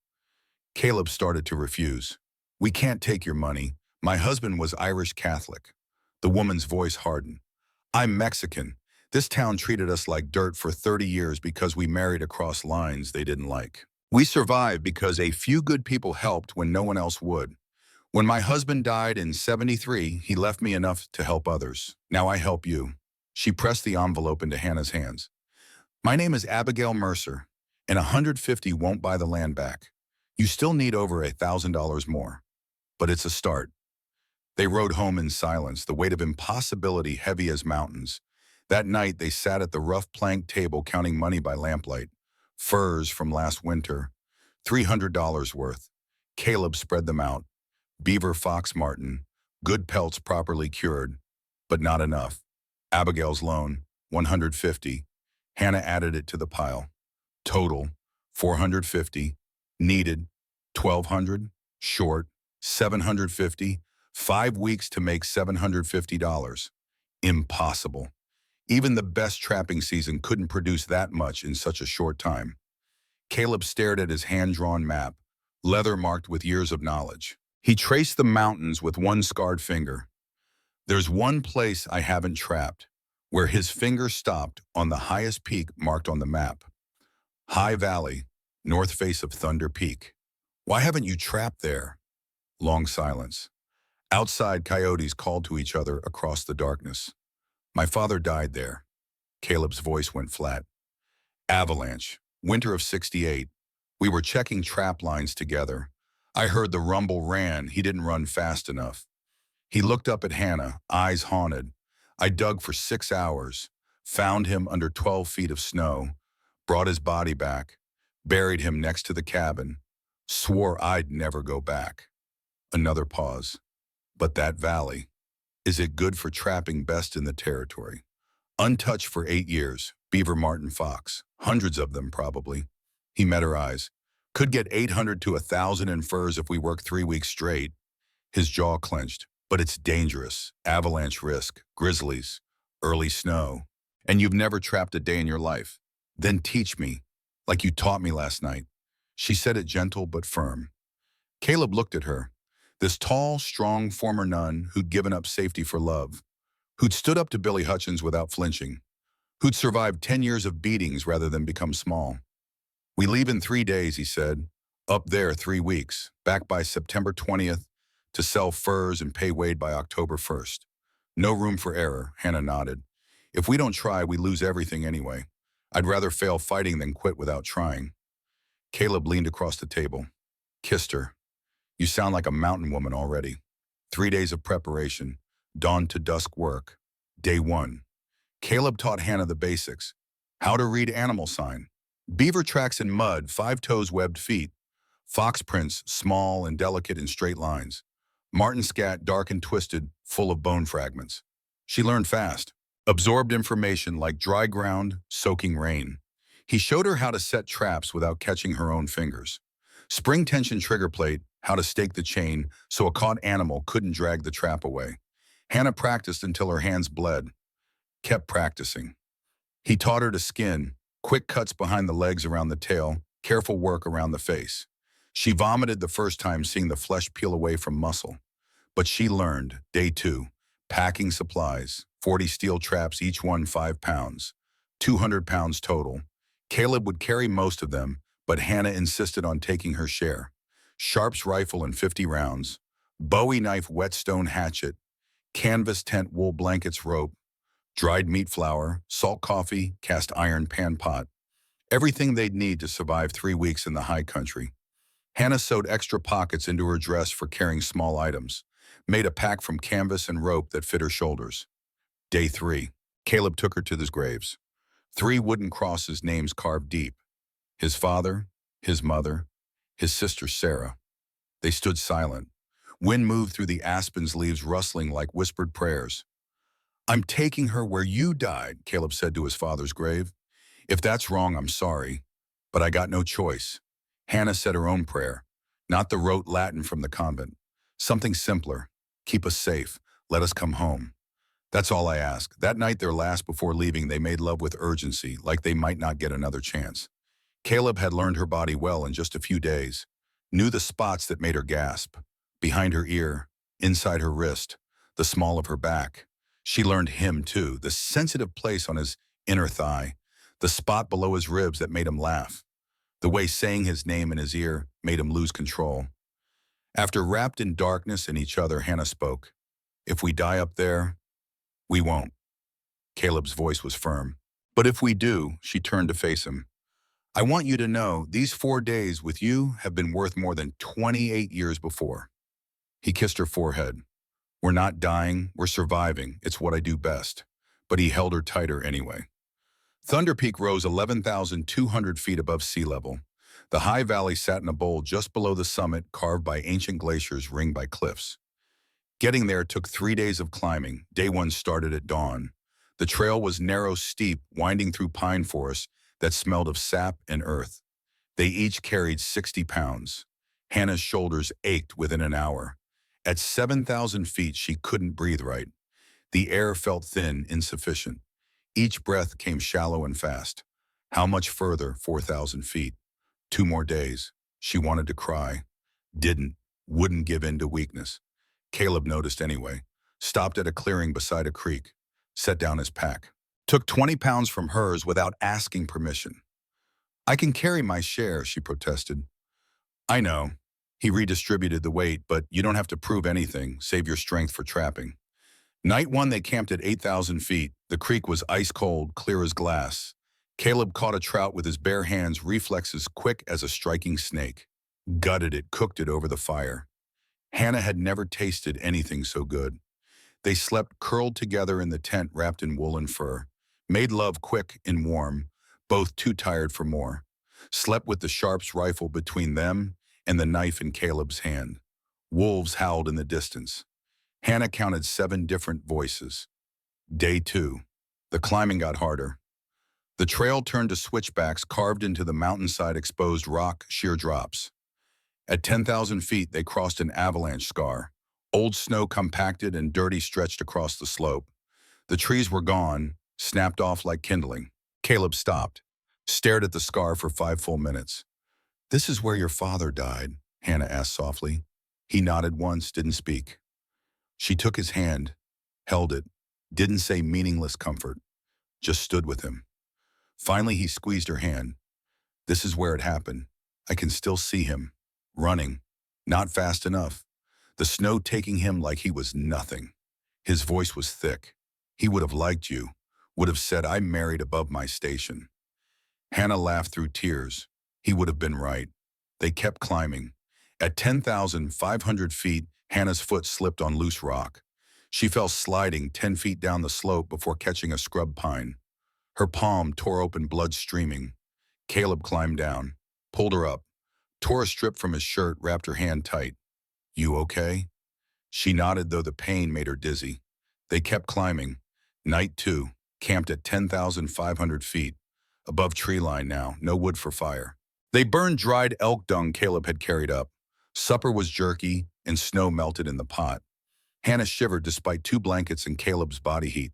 Caleb started to refuse. We can't take your money. My husband was Irish Catholic. The woman's voice hardened. I'm Mexican. This town treated us like dirt for 30 years because we married across lines they didn't like. We survived because a few good people helped when no one else would. When my husband died in '73, he left me enough to help others. Now I help you. She pressed the envelope into Hannah's hands. My name is Abigail Mercer, and $150 won't buy the land back. You still need over $1,000 more. But it's a start. They rode home in silence, the weight of impossibility heavy as mountains. That night, they sat at the rough plank table counting money by lamplight. Furs from last winter, $300 worth. Caleb spread them out. Beaver, fox, marten, good pelts properly cured, but not enough. Abigail's loan, $150. Hannah added it to the pile. Total, $450. Needed, $1,200. Short, $750. 5 weeks to make $750. Impossible. Even the best trapping season couldn't produce that much in such a short time. Caleb stared at his hand-drawn map, leather marked with years of knowledge. He traced the mountains with one scarred finger. There's one place I haven't trapped, where his finger stopped on the highest peak marked on the map. High Valley, north face of Thunder Peak. Why haven't you trapped there? Long silence. Outside, coyotes called to each other across the darkness. My father died there. Caleb's voice went flat. Avalanche, winter of '68. We were checking trap lines together. I heard the rumble ran. He didn't run fast enough. He looked up at Hannah, eyes haunted. I dug for 6 hours, found him under 12 feet of snow, brought his body back, buried him next to the cabin, swore I'd never go back. Another pause. But that valley, is it good for trapping best in the territory? Untouched for 8 years, beaver, marten, fox, hundreds of them probably. He met her eyes. Could get 800 to 1,000 in furs if we work 3 weeks straight. His jaw clenched. But it's dangerous. Avalanche risk, grizzlies, early snow. And you've never trapped a day in your life. Then teach me, like you taught me last night. She said it gentle but firm. Caleb looked at her. This tall, strong former nun who'd given up safety for love, who'd stood up to Billy Hutchins without flinching, who'd survived 10 years of beatings rather than become small. We leave in 3 days, he said. Up there 3 weeks, back by September 20th, to sell furs and pay Wade by October 1st. No room for error, Hannah nodded. If we don't try, we lose everything anyway. I'd rather fail fighting than quit without trying. Caleb leaned across the table, kissed her. You sound like a mountain woman already. 3 days of preparation, dawn to dusk work. Day 1. Caleb taught Hannah the basics. How to read animal sign. Beaver tracks in mud, 5 toes, webbed feet. Fox prints, small and delicate in straight lines. Marten scat, dark and twisted, full of bone fragments. She learned fast, absorbed information like dry ground, soaking rain. He showed her how to set traps without catching her own fingers. Spring tension trigger plate, how to stake the chain so a caught animal couldn't drag the trap away. Hannah practiced until her hands bled. Kept practicing. He taught her to skin, quick cuts behind the legs around the tail, careful work around the face. She vomited the first time seeing the flesh peel away from muscle. But she learned, day 2, Packing supplies, 40 steel traps, each one 5 pounds, 200 pounds total. Caleb would carry most of them, but Hannah insisted on taking her share. Sharps rifle and 50 rounds, Bowie knife, whetstone hatchet, canvas tent, wool blankets, rope, dried meat flour, salt coffee, cast iron pan pot. Everything they'd need to survive 3 weeks in the high country. Hannah sewed extra pockets into her dress for carrying small items, made a pack from canvas and rope that fit her shoulders. Day 3. Caleb took her to his graves. 3 wooden crosses, names carved deep. His father, his mother, his sister Sarah. They stood silent. Wind moved through the aspens, leaves rustling like whispered prayers. "I'm taking her where you died," Caleb said to his father's grave. "If that's wrong, I'm sorry, but I got no choice." Hannah said her own prayer, not the rote Latin from the convent. Something simpler. "Keep us safe. Let us come home." That's all I ask. That night, their last before leaving, they made love with urgency, like they might not get another chance. Caleb had learned her body well in just a few days, knew the spots that made her gasp. Behind her ear, inside her wrist, the small of her back. She learned him too, the sensitive place on his inner thigh, the spot below his ribs that made him laugh, the way saying his name in his ear made him lose control. After wrapped in darkness and each other, Hannah spoke. "If we die up there, we won't." Caleb's voice was firm. "But if we do," she turned to face him, "I want you to know these 4 days with you have been worth more than 28 years before." He kissed her forehead. "We're not dying, we're surviving. It's what I do best." But he held her tighter anyway. Thunder Peak rose 11,200 feet above sea level. The high valley sat in a bowl just below the summit, carved by ancient glaciers, ringed by cliffs. Getting there took 3 days of climbing. Day 1 started at dawn. The trail was narrow, steep, winding through pine forests that smelled of sap and earth. They each carried 60 pounds. Hannah's shoulders ached within an hour. At 7,000 feet, she couldn't breathe right. The air felt thin, insufficient. Each breath came shallow and fast. How much further? 4,000 feet. 2 more days. She wanted to cry. Didn't. Wouldn't give in to weakness. Caleb noticed anyway. Stopped at a clearing beside a creek. Set down his pack. Took 20 pounds from hers without asking permission. "I can carry my share," she protested. "I know." He redistributed the weight, "but you don't have to prove anything. Save your strength for trapping." Night 1, they camped at 8,000 feet. The creek was ice cold, clear as glass. Caleb caught a trout with his bare hands, reflexes quick as a striking snake. Gutted it, cooked it over the fire. Hannah had never tasted anything so good. They slept curled together in the tent wrapped in wool and fur. Made love quick and warm, both too tired for more. Slept with the Sharps rifle between them and the knife in Caleb's hand. Wolves howled in the distance. Hannah counted 7 different voices. Day 2. The climbing got harder. The trail turned to switchbacks carved into the mountainside, exposed rock, sheer drops. At 10,000 feet, they crossed an avalanche scar. Old snow compacted and dirty stretched across the slope. The trees were gone, snapped off like kindling. Caleb stopped, stared at the scar for 5 full minutes. "This is where your father died?" Hannah asked softly. He nodded once, didn't speak. She took his hand, held it, didn't say meaningless comfort, just stood with him. Finally, he squeezed her hand. "This is where it happened. I can still see him, running, not fast enough. The snow taking him like he was nothing." His voice was thick. "He would have liked you, would have said I married above my station." Hannah laughed through tears. He would have been right. They kept climbing. At 10,500 feet, Hannah's foot slipped on loose rock. She fell sliding 10 feet down the slope before catching a scrub pine. Her palm tore open, blood streaming. Caleb climbed down, pulled her up, tore a strip from his shirt, wrapped her hand tight. "You okay?" She nodded, though the pain made her dizzy. They kept climbing. Night 2, camped at 10,500 feet. Above tree line now, no wood for fire. They burned dried elk dung Caleb had carried up. Supper was jerky, and snow melted in the pot. Hannah shivered despite 2 blankets and Caleb's body heat.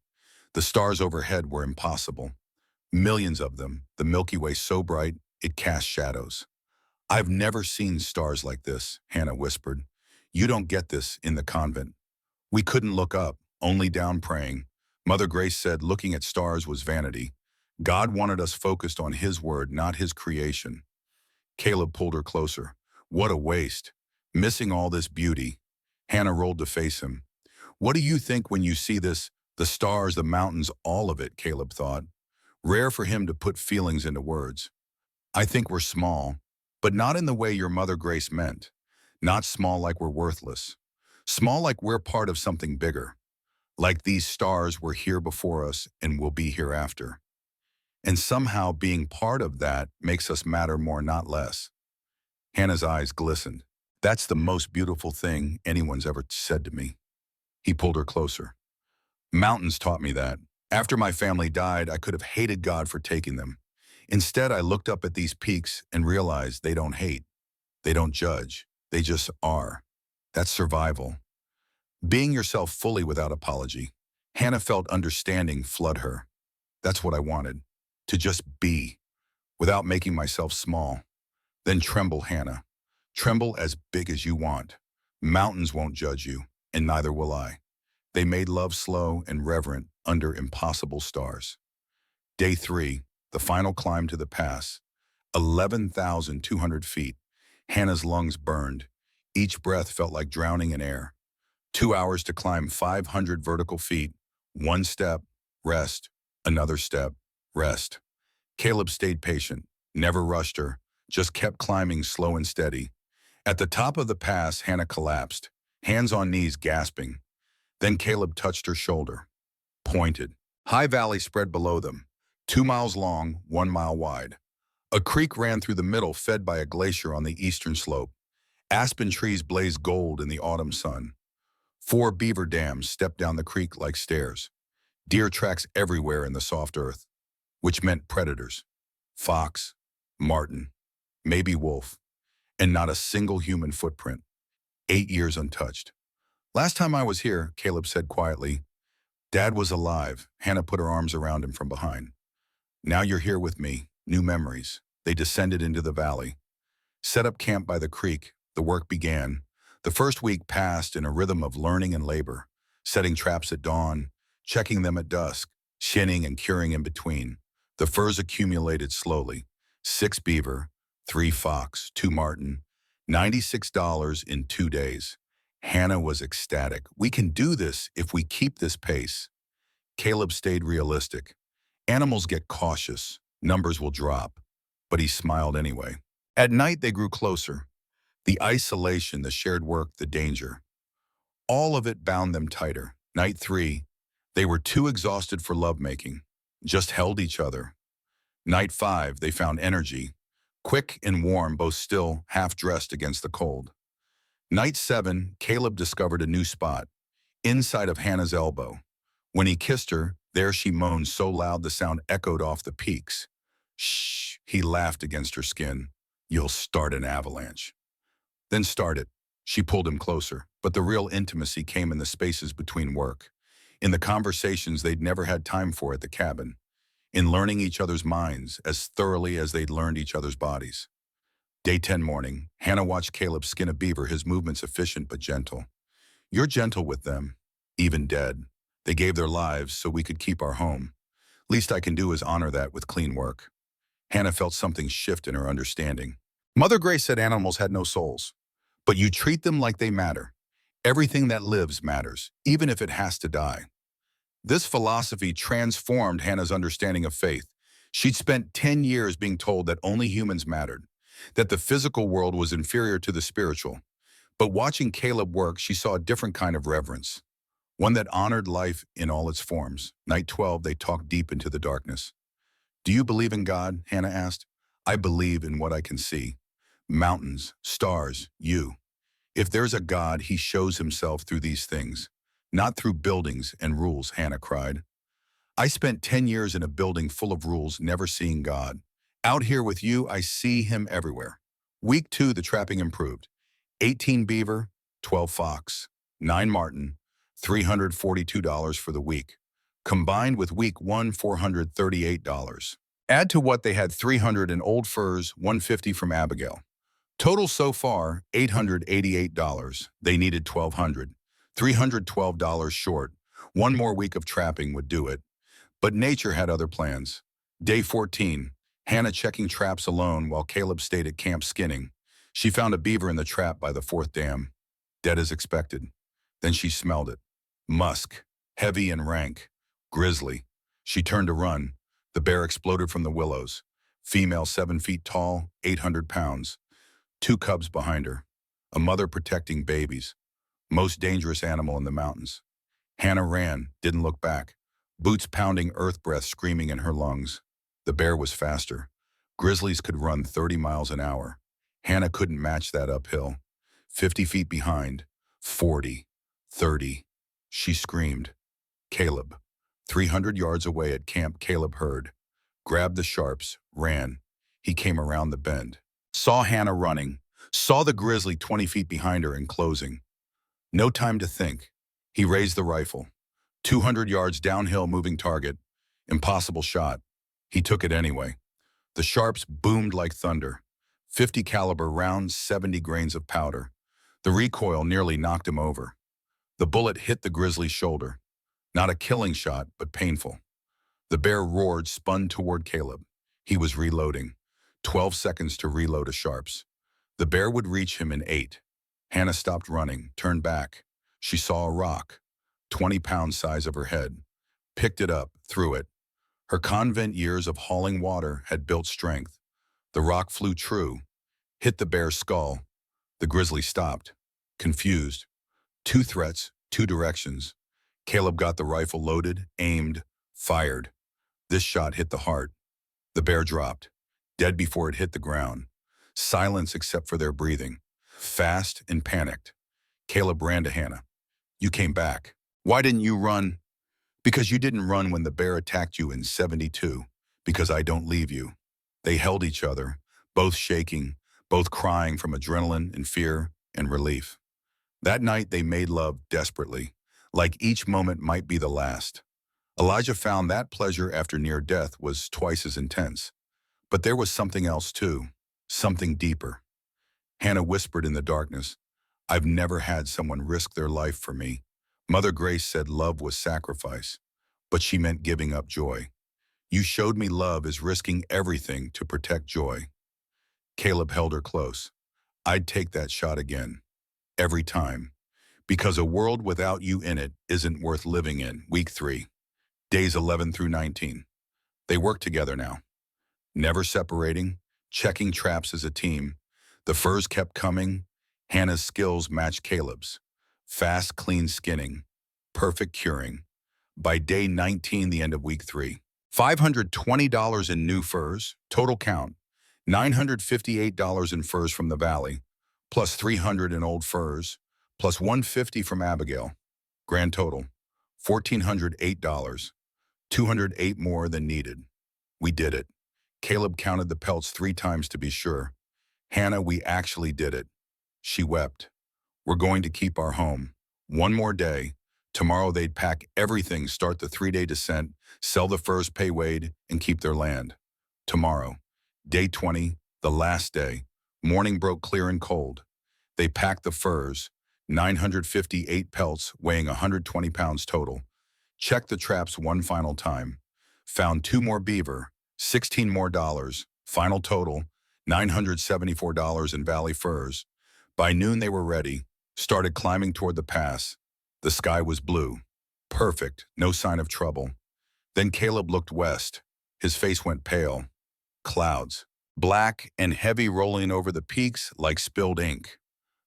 The stars overhead were impossible. Millions of them, the Milky Way so bright, it cast shadows. "I've never seen stars like this," Hannah whispered. "You don't get this in the convent." "We couldn't look up," only down praying. Mother Grace said looking at stars was vanity. God wanted us focused on his word, not his creation. Caleb pulled her closer. What a waste. Missing all this beauty. Hannah rolled to face him. What do you think when you see this? The stars, the mountains, all of it, Caleb thought. Rare for him to put feelings into words. I think we're small, but not in the way your Mother Grace meant. Not small like we're worthless. Small like we're part of something bigger. Like these stars were here before us and will be hereafter. And somehow being part of that makes us matter more, not less. Hannah's eyes glistened. That's the most beautiful thing anyone's ever said to me. He pulled her closer. Mountains taught me that. After my family died, I could have hated God for taking them. Instead, I looked up at these peaks and realized they don't hate. They don't judge. They just are. That's survival. Being yourself fully without apology. Hannah felt understanding flood her. That's what I wanted. To just be, without making myself small. Then tremble, Hannah. Tremble as big as you want. Mountains won't judge you, and neither will I. They made love slow and reverent under impossible stars. Day 3, the final climb to the pass. 11,200 feet. Hannah's lungs burned. Each breath felt like drowning in air. 2 hours to climb 500 vertical feet. One step, rest. Another step, rest. Caleb stayed patient, never rushed her, just kept climbing slow and steady. At the top of the pass, Hannah collapsed, hands on knees gasping. Then Caleb touched her shoulder, pointed. High valley spread below them, 2 miles long, 1 mile wide. A creek ran through the middle, fed by a glacier on the eastern slope. Aspen trees blazed gold in the autumn sun. 4 beaver dams stepped down the creek like stairs. Deer tracks everywhere in the soft earth, which meant predators. Fox, marten, maybe wolf, and not a single human footprint. 8 years untouched. Last time I was here, Caleb said quietly. Dad was alive. Hannah put her arms around him from behind. Now you're here with me. New memories. They descended into the valley. Set up camp by the creek. The work began. The first week passed in a rhythm of learning and labor, setting traps at dawn, checking them at dusk, shinning and curing in between. The furs accumulated slowly. 6 beaver, 3 fox, 2 marten, $96 in 2 days. Hannah was ecstatic. We can do this if we keep this pace. Caleb stayed realistic. Animals get cautious. Numbers will drop. But he smiled anyway. At night, they grew closer. The isolation, the shared work, the danger. All of it bound them tighter. Night 3, they were too exhausted for lovemaking. Just held each other. Night 5, they found energy. Quick and warm, both still, half-dressed against the cold. Night 7, Caleb discovered a new spot, inside of Hannah's elbow. When he kissed her, there she moaned so loud the sound echoed off the peaks. Shh, he laughed against her skin. You'll start an avalanche. Then start it. She pulled him closer, but the real intimacy came in the spaces between work, in the conversations they'd never had time for at the cabin, in learning each other's minds as thoroughly as they'd learned each other's bodies. Day 10 morning, Hannah watched Caleb skin a beaver, his movements efficient but gentle. You're gentle with them, even dead. They gave their lives so we could keep our home. Least I can do is honor that with clean work. Hannah felt something shift in her understanding. Mother Grace said animals had no souls, but you treat them like they matter. Everything that lives matters, even if it has to die. This philosophy transformed Hannah's understanding of faith. She'd spent 10 years being told that only humans mattered, that the physical world was inferior to the spiritual. But watching Caleb work, she saw a different kind of reverence, one that honored life in all its forms. Night 12, they talked deep into the darkness. Do you believe in God? Hannah asked. I believe in what I can see. Mountains, stars, you. If there's a God, he shows himself through these things, not through buildings and rules, Hannah cried. I spent 10 years in a building full of rules, never seeing God. Out here with you, I see him everywhere. Week 2, the trapping improved. 18 beaver, 12 fox, 9 marten, $342 for the week. Combined with week 1, $438. Add to what they had 300 in old furs, 150 from Abigail. Total so far, $888. They needed $1,200. $312 short. One more week of trapping would do it, but nature had other plans. Day 14, Hannah checking traps alone while Caleb stayed at camp skinning. She found a beaver in the trap by the fourth dam, dead as expected. Then she smelled it. Musk, heavy and rank, grisly. She turned to run. The bear exploded from the willows. Female 7 feet tall, 800 pounds. 2 cubs behind her. A mother protecting babies. Most dangerous animal in the mountains. Hannah ran, didn't look back. Boots pounding, earth breath screaming in her lungs. The bear was faster. Grizzlies could run 30 miles an hour. Hannah couldn't match that uphill. 50 feet behind. 40. 30. She screamed. Caleb. 300 yards away at camp, Caleb heard. Grabbed the sharps, ran. He came around the bend. Saw Hannah running. Saw the grizzly 20 feet behind her and closing. No time to think. He raised the rifle. 200 yards downhill, moving target. Impossible shot. He took it anyway. The sharps boomed like thunder. 50 caliber rounds, 70 grains of powder. The recoil nearly knocked him over. The bullet hit the grizzly's shoulder. Not a killing shot, but painful. The bear roared, spun toward Caleb. He was reloading. 12 seconds to reload a sharps. The bear would reach him in 8. Hannah stopped running, turned back. She saw a rock, 20-pound size of her head. Picked it up, threw it. Her convent years of hauling water had built strength. The rock flew true, hit the bear's skull. The grizzly stopped, confused. 2 threats, 2 directions. Caleb got the rifle loaded, aimed, fired. This shot hit the heart. The bear dropped, dead before it hit the ground. Silence except for their breathing. Fast and panicked. Caleb ran to Hannah. You came back. Why didn't you run? Because you didn't run when the bear attacked you in 72. Because I don't leave you. They held each other, both shaking, both crying from adrenaline and fear and relief. That night they made love desperately, like each moment might be the last. Elijah found that pleasure after near death was twice as intense. But there was something else too, something deeper. Hannah whispered in the darkness, I've never had someone risk their life for me. Mother Grace said love was sacrifice, but she meant giving up joy. You showed me love is risking everything to protect joy. Caleb held her close. I'd take that shot again, every time, because a world without you in it isn't worth living in. Week 3, days 11 through 19. They work together now, never separating, checking traps as a team. The furs kept coming. Hannah's skills matched Caleb's. Fast, clean skinning, perfect curing. By day 19, the end of week 3, $520 in new furs, total count, $958 in furs from the valley, plus $300 in old furs, plus $150 from Abigail. Grand total, $1,408, $208 more than needed. We did it. Caleb counted the pelts 3 times to be sure. Hannah, we actually did it. She wept. We're going to keep our home. One more day. Tomorrow they'd pack everything, start the 3-day descent, sell the furs, pay Wade, and keep their land. Tomorrow, day 20, the last day. Morning broke clear and cold. They packed the furs, 958 pelts weighing 120 pounds total. Checked the traps one final time. Found 2 more beaver, 16 more dollars. Final total, $974 in valley furs. By noon they were ready, started climbing toward the pass. The sky was blue. Perfect, no sign of trouble. Then Caleb looked west. His face went pale. Clouds, black and heavy, rolling over the peaks like spilled ink.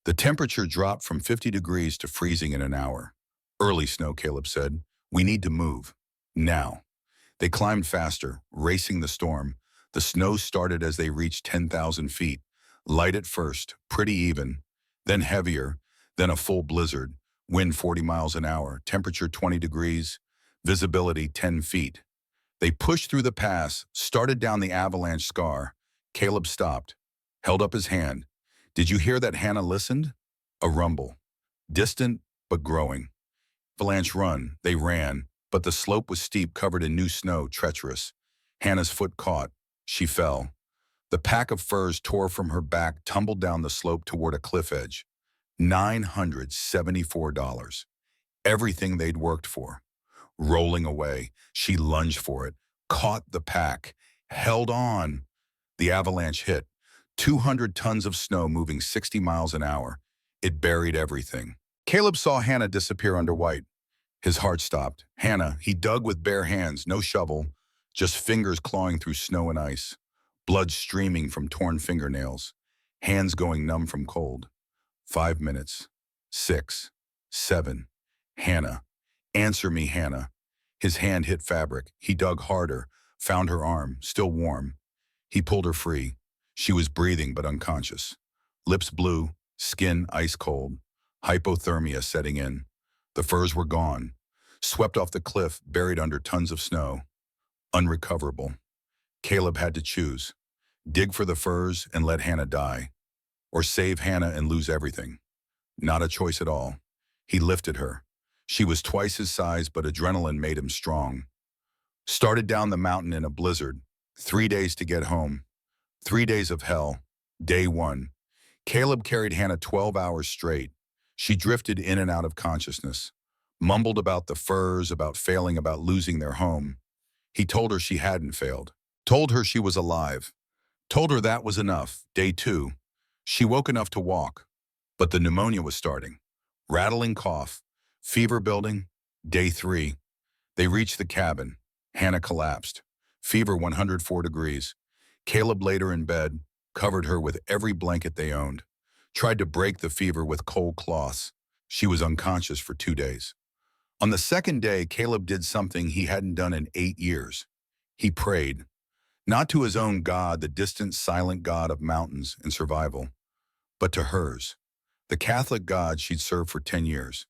The temperature dropped from 50 degrees to freezing in an hour. Early snow, Caleb said. We need to move. Now. They climbed faster, racing the storm. The snow started as they reached 10,000 feet. Light at first, pretty even, then heavier, then a full blizzard. Wind 40 miles an hour, temperature 20 degrees, visibility 10 feet. They pushed through the pass, started down the avalanche scar. Caleb stopped, held up his hand. Did you hear that? Hannah listened. A rumble, distant but growing. Avalanche run, they ran, but the slope was steep, covered in new snow, treacherous. Hannah's foot caught. She fell. The pack of furs tore from her back, tumbled down the slope toward a cliff edge. $974. Everything they'd worked for. rolling away. She lunged for it, caught the pack, held on. The avalanche hit. 200 tons of snow moving 60 miles an hour. It buried everything. Caleb saw Hannah disappear under white. His heart stopped. Hannah, he dug with bare hands, no shovel, just fingers clawing through snow and ice. Blood streaming from torn fingernails. Hands going numb from cold. 5 minutes. 6. 7. Hannah. Answer me, Hannah. His hand hit fabric. He dug harder, found her arm, still warm. He pulled her free. She was breathing but unconscious. Lips blue, skin ice cold. Hypothermia setting in. The furs were gone. Swept off the cliff, buried under tons of snow. Unrecoverable. Caleb had to choose. Dig for the furs and let Hannah die. Or save Hannah and lose everything. Not a choice at all. He lifted her. She was twice his size, but adrenaline made him strong. Started down the mountain in a blizzard. 3 days to get home. 3 days of hell. Day 1. Caleb carried Hannah 12 hours straight. She drifted in and out of consciousness. Mumbled about the furs, about failing, about losing their home. He told her she hadn't failed. Told her she was alive. Told her that was enough. Day 2. She woke enough to walk. But the pneumonia was starting. Rattling cough. Fever building. Day 3. They reached the cabin. Hannah collapsed. Fever 104 degrees. Caleb laid her in bed, covered her with every blanket they owned. Tried to break the fever with cold cloths. She was unconscious for 2 days. On the second day, Caleb did something he hadn't done in 8 years. He prayed. Not to his own God, the distant, silent God of mountains and survival, but to hers, the Catholic God she'd served for 10 years.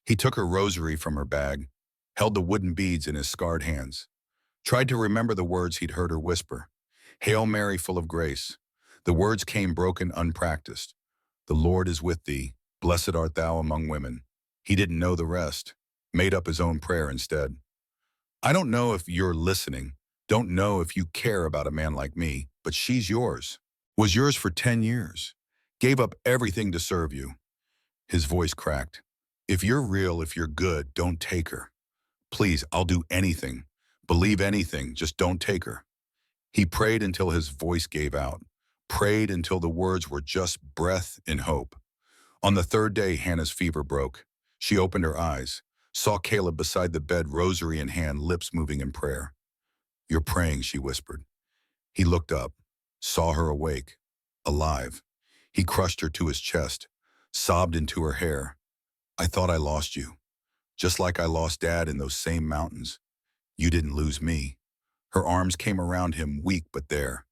He took her rosary from her bag, held the wooden beads in his scarred hands, tried to remember the words he'd heard her whisper. Hail Mary, full of grace. The words came broken, unpracticed. The Lord is with thee. Blessed art thou among women. He didn't know the rest. Made up his own prayer instead. I don't know if you're listening. Don't know if you care about a man like me, but she's yours. Was yours for 10 years. Gave up everything to serve you. His voice cracked. If you're real, if you're good, don't take her. Please, I'll do anything. Believe anything, just don't take her. He prayed until his voice gave out. Prayed until the words were just breath and hope. On the third day, Hannah's fever broke. She opened her eyes, saw Caleb beside the bed, rosary in hand, lips moving in prayer. You're praying, she whispered. He looked up, saw her awake, alive. He crushed her to his chest, sobbed into her hair. I thought I lost you, just like I lost Dad in those same mountains. You didn't lose me. Her arms came around him, weak but there.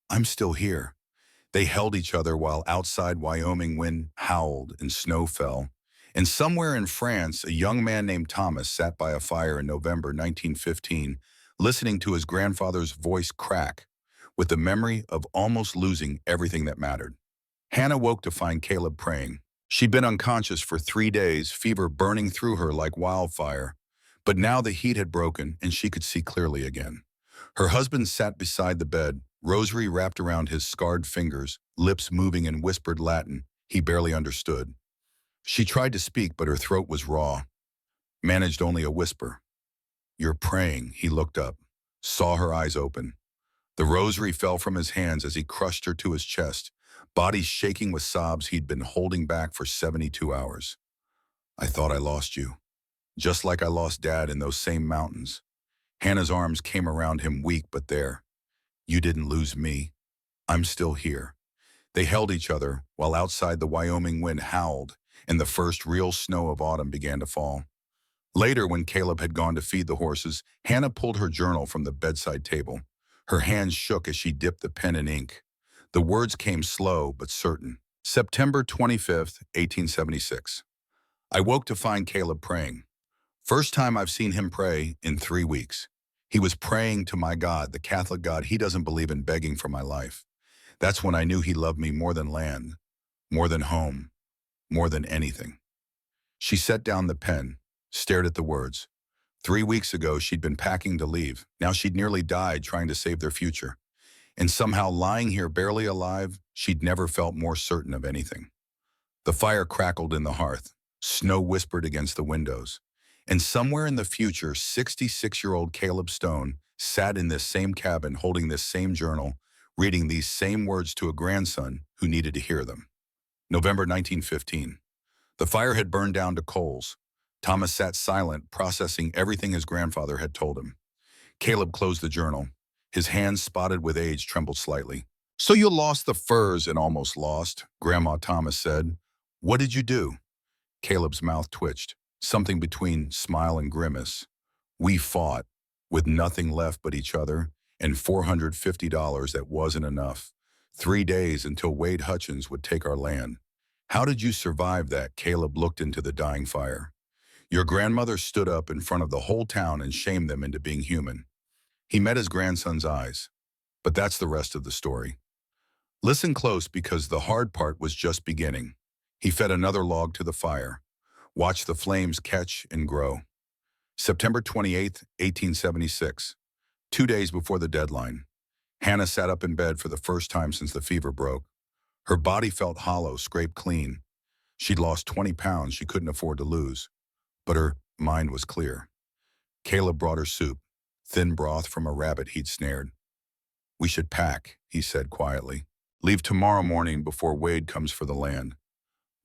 I'm still here. They held each other while outside Wyoming wind howled and snow fell. And somewhere in France, a young man named Thomas sat by a fire in November 1915, listening to his grandfather's voice crack, with the memory of almost losing everything that mattered. Hannah woke to find Caleb praying. She'd been unconscious for 3 days, fever burning through her like wildfire. But now the heat had broken and she could see clearly again. Her husband sat beside the bed, rosary wrapped around his scarred fingers, lips moving in whispered Latin he barely understood. She tried to speak, but her throat was raw. Managed only a whisper. You're praying. He looked up, saw her eyes open. The rosary fell from his hands as he crushed her to his chest, body shaking with sobs he'd been holding back for 72 hours. I thought I lost you, just like I lost Dad in those same mountains. Hannah's arms came around him, weak but there. You didn't lose me. I'm still here. They held each other while outside the Wyoming wind howled and the first real snow of autumn began to fall. Later, when Caleb had gone to feed the horses, Hannah pulled her journal from the bedside table. Her hands shook as she dipped the pen in ink. The words came slow but certain. September 25th, 1876. I woke to find Caleb praying. First time I've seen him pray in 3 weeks. He was praying to my God, the Catholic God. He doesn't believe in begging for my life. That's when I knew he loved me more than land, more than home, more than anything. She set down the pen, stared at the words. 3 weeks ago, she'd been packing to leave. Now she'd nearly died trying to save their future. And somehow, lying here barely alive, she'd never felt more certain of anything. The fire crackled in the hearth. Snow whispered against the windows. And somewhere in the future, 66-year-old Caleb Stone sat in this same cabin holding this same journal, reading these same words to a grandson who needed to hear them. November 1915. The fire had burned down to coals. Thomas sat silent, processing everything his grandfather had told him. Caleb closed the journal. His hands, spotted with age, trembled slightly. "So you lost the furs and almost lost," Grandma Thomas said. "What did you do?" Caleb's mouth twitched, something between smile and grimace. "We fought, with nothing left but each other, and $450 that wasn't enough. 3 days until Wade Hutchins would take our land." "How did you survive that?" Caleb looked into the dying fire. "Your grandmother stood up in front of the whole town and shamed them into being human." He met his grandson's eyes. But that's the rest of the story. Listen close, because the hard part was just beginning. He fed another log to the fire. Watch the flames catch and grow. September 28th, 1876. 2 days before the deadline. Hannah sat up in bed for the first time since the fever broke. Her body felt hollow, scraped clean. She'd lost 20 pounds she couldn't afford to lose. But her mind was clear. Caleb brought her soup, thin broth from a rabbit he'd snared. "We should pack," he said quietly. "Leave tomorrow morning before Wade comes for the land."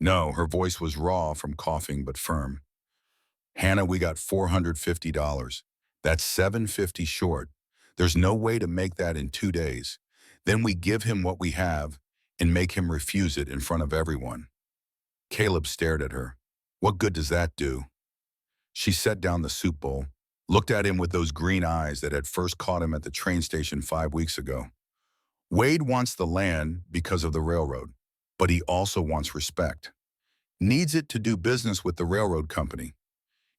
"No," her voice was raw from coughing but firm. "Hannah, we got $450. That's $750 short. There's no way to make that in 2 days. Then we give him what we have and make him refuse it in front of everyone." Caleb stared at her. "What good does that do?" She set down the soup bowl, looked at him with those green eyes that had first caught him at the train station 5 weeks ago. "Wade wants the land because of the railroad, but he also wants respect. Needs it to do business with the railroad company.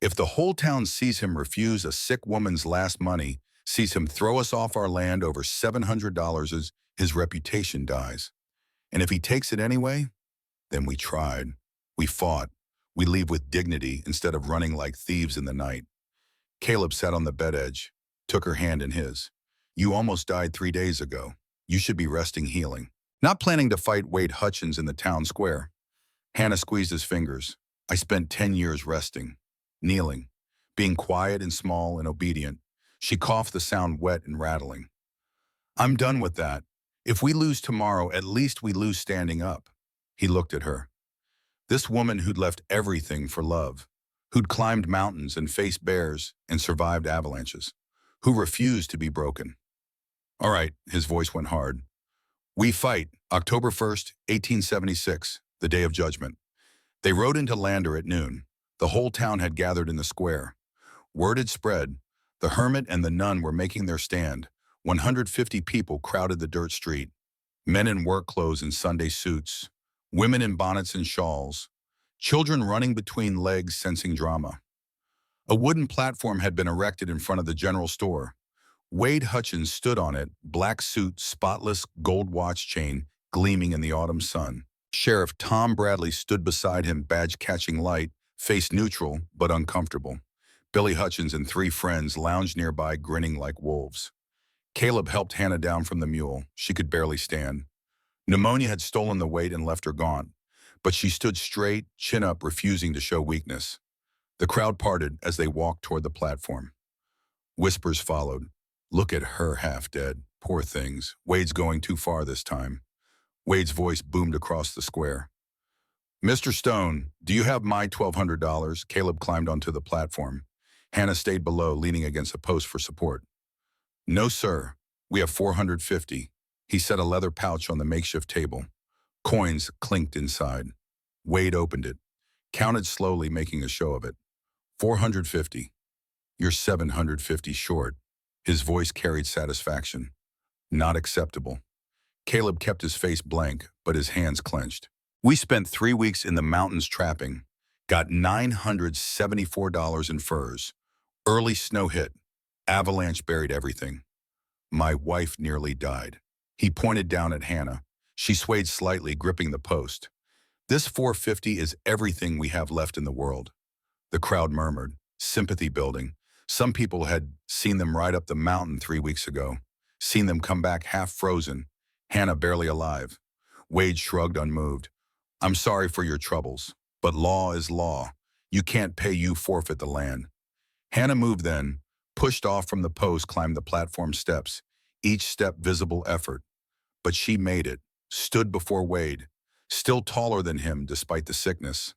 If the whole town sees him refuse a sick woman's last money, sees him throw us off our land over $700, his reputation dies. And if he takes it anyway, then we tried. We fought. We leave with dignity instead of running like thieves in the night." Caleb sat on the bed edge, took her hand in his. "You almost died 3 days ago. You should be resting, healing. Not planning to fight Wade Hutchins in the town square." Hannah squeezed his fingers. "I spent 10 years resting, kneeling, being quiet and small and obedient." She coughed, the sound wet and rattling. "I'm done with that. If we lose tomorrow, at least we lose standing up." He looked at her. This woman who'd left everything for love, who'd climbed mountains and faced bears and survived avalanches, who refused to be broken. "All right," his voice went hard. "We fight, October 1st, 1876, the Day of Judgment." They rode into Lander at noon. The whole town had gathered in the square. Word had spread. The hermit and the nun were making their stand. 150 people crowded the dirt street. Men in work clothes and Sunday suits. Women in bonnets and shawls. Children running between legs, sensing drama. A wooden platform had been erected in front of the general store. Wade Hutchins stood on it, black suit, spotless gold watch chain gleaming in the autumn sun. Sheriff Tom Bradley stood beside him, badge catching light, face neutral but uncomfortable. Billy Hutchins and 3 friends lounged nearby, grinning like wolves. Caleb helped Hannah down from the mule. She could barely stand. Pneumonia had stolen the weight and left her gaunt, but she stood straight, chin up, refusing to show weakness. The crowd parted as they walked toward the platform. Whispers followed. "Look at her, half dead. Poor things. Wade's going too far this time." Wade's voice boomed across the square. "Mr. Stone, do you have my $1,200? Caleb climbed onto the platform. Hannah stayed below, leaning against a post for support. "No, sir. We have $450. He set a leather pouch on the makeshift table. Coins clinked inside. Wade opened it, counted slowly, making a show of it. $450. You're $750 short." His voice carried satisfaction. "Not acceptable." Caleb kept his face blank, but his hands clenched. "We spent 3 weeks in the mountains trapping. Got $974 in furs. Early snow hit. Avalanche buried everything. My wife nearly died." He pointed down at Hannah. She swayed slightly, gripping the post. "This $450 is everything we have left in the world." The crowd murmured, sympathy building. Some people had seen them ride up the mountain 3 weeks ago, seen them come back half frozen, Hannah barely alive. Wade shrugged, unmoved. "I'm sorry for your troubles, but law is law. You can't pay, you forfeit the land. Hannah moved then, pushed off from the post, climbed the platform steps, each step visible effort. But she made it, stood before Wade, still taller than him despite the sickness,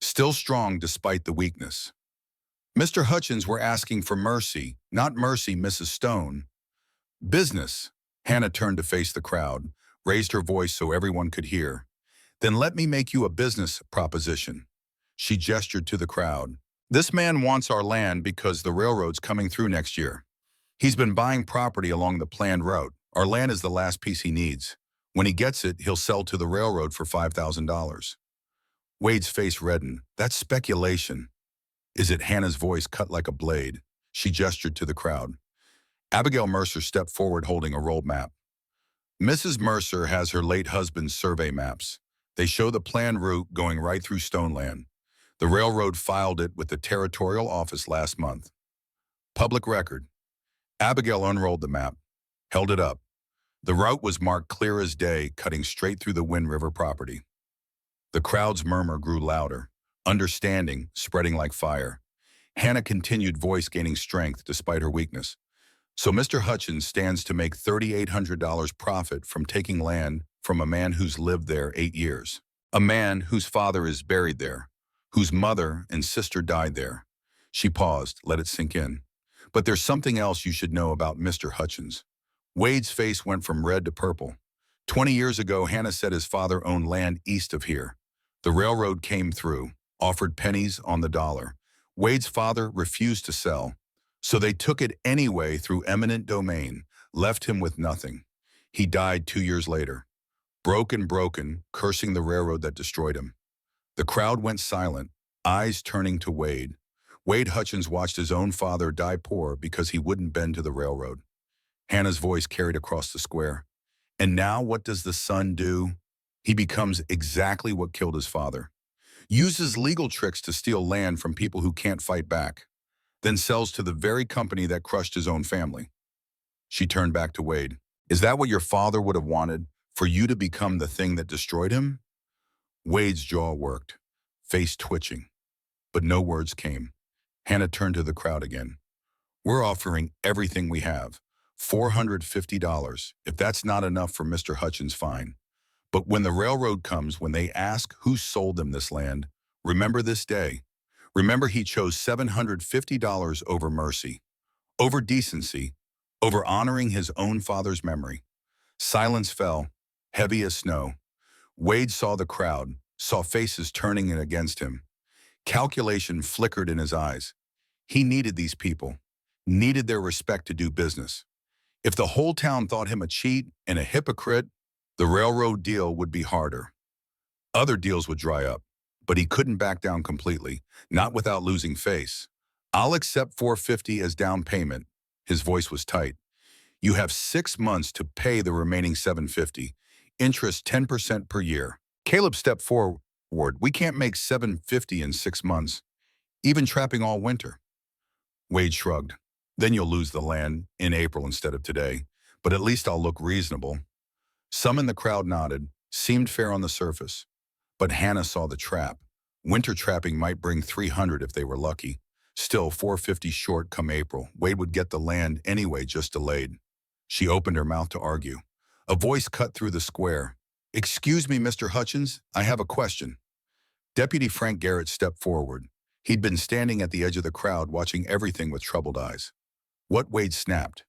still strong despite the weakness. Mr. Hutchins, we're asking for mercy, not mercy, Mrs. Stone. Business. Hannah turned to face the crowd, raised her voice so everyone could hear. Then let me make you a business proposition. She gestured to the crowd. This man wants our land because the railroad's coming through next year. He's been buying property along the planned route. Our land is the last piece he needs. When he gets it, he'll sell to the railroad for $5,000. Wade's face reddened. That's speculation. Is it? Hannah's voice cut like a blade. She gestured to the crowd. Abigail Mercer stepped forward holding a rolled map. Mrs. Mercer has her late husband's survey maps. They show the planned route going right through Stoneland. The railroad filed it with the territorial office last month. Public record. Abigail unrolled the map, held it up. The route was marked clear as day, cutting straight through the Wind River property. The crowd's murmur grew louder, understanding spreading like fire. Hannah continued, voice gaining strength despite her weakness. So Mr. Hutchins stands to make $3,800 profit from taking land from a man who's lived there 8 years. A man whose father is buried there, whose mother and sister died there. She paused, let it sink in. But there's something else you should know about Mr. Hutchins. Wade's face went from red to purple. 20 years ago, Hannah said his father owned land east of here. The railroad came through, offered pennies on the dollar. Wade's father refused to sell, so they took it anyway through eminent domain, left him with nothing. He died 2 years later, broken, cursing the railroad that destroyed him. The crowd went silent, eyes turning to Wade. Wade Hutchins watched his own father die poor because he wouldn't bend to the railroad. Hannah's voice carried across the square. And now what does the son do? He becomes exactly what killed his father. Uses legal tricks to steal land from people who can't fight back, then sells to the very company that crushed his own family. She turned back to Wade. Is that what your father would have wanted, for you to become the thing that destroyed him? Wade's jaw worked, face twitching, but no words came. Hannah turned to the crowd again. We're offering everything we have, $450. If that's not enough for Mr. Hutchins, fine. But when the railroad comes, when they ask who sold them this land, remember this day. Remember he chose $750 over mercy, over decency, over honoring his own father's memory. Silence fell, heavy as snow. Wade saw the crowd, saw faces turning in against him. Calculation flickered in his eyes. He needed these people, needed their respect to do business. If the whole town thought him a cheat and a hypocrite, the railroad deal would be harder. Other deals would dry up, but he couldn't back down completely, not without losing face. I'll accept $450 as down payment. His voice was tight. You have 6 months to pay the remaining $750, interest 10% per year. Caleb stepped forward. We can't make $750 in 6 months, even trapping all winter. Wade shrugged. Then you'll lose the land in April instead of today, but at least I'll look reasonable. Some in the crowd nodded, seemed fair on the surface. But Hannah saw the trap. Winter trapping might bring $300 if they were lucky. Still, $450 short come April. Wade would get the land anyway, just delayed. She opened her mouth to argue. A voice cut through the square. Excuse me, Mr. Hutchins, I have a question. Deputy Frank Garrett stepped forward. He'd been standing at the edge of the crowd, watching everything with troubled eyes. What? Wade snapped.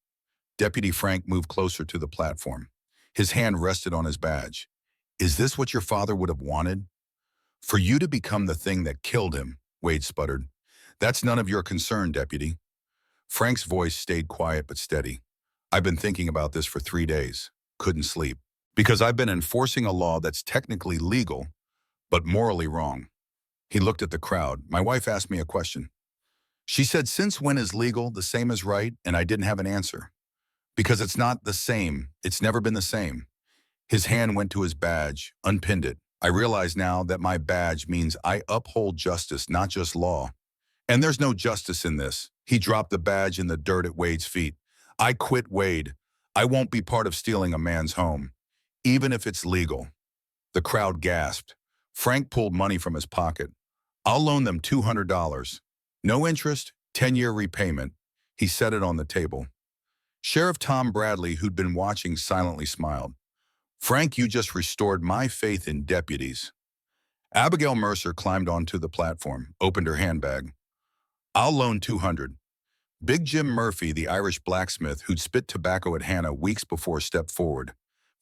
Deputy Frank moved closer to the platform. His hand rested on his badge. Is this what your father would have wanted? For you to become the thing that killed him, Wade sputtered. That's none of your concern, Deputy. Frank's voice stayed quiet but steady. I've been thinking about this for 3 days. Couldn't sleep. Because I've been enforcing a law that's technically legal, but morally wrong. He looked at the crowd. My wife asked me a question. She said, since when is legal the same as right? And I didn't have an answer. Because it's not the same. It's never been the same. His hand went to his badge, unpinned it. I realize now that my badge means I uphold justice, not just law. And there's no justice in this. He dropped the badge in the dirt at Wade's feet. I quit, Wade. I won't be part of stealing a man's home, even if it's legal. The crowd gasped. Frank pulled money from his pocket. I'll loan them $200. No interest, 10-year repayment. He set it on the table. Sheriff Tom Bradley, who'd been watching, silently smiled. Frank, you just restored my faith in deputies. Abigail Mercer climbed onto the platform, opened her handbag. I'll loan 200. Big Jim Murphy, the Irish blacksmith who'd spit tobacco at Hannah weeks before, stepped forward,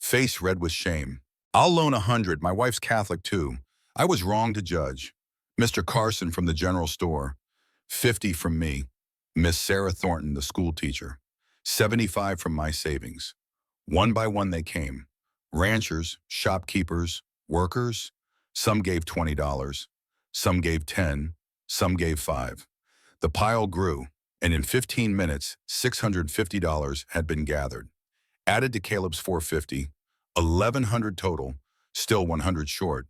face red with shame. I'll loan 100. My wife's Catholic too. I was wrong to judge. Mr. Carson from the general store. 50 from me. Miss Sarah Thornton, the school teacher. 75 from my savings. One by one they came. Ranchers, shopkeepers, workers. Some gave $20. Some gave 10. Some gave 5. The pile grew, and in 15 minutes, $650 had been gathered. Added to Caleb's $450, $1,100 total, still 100 short.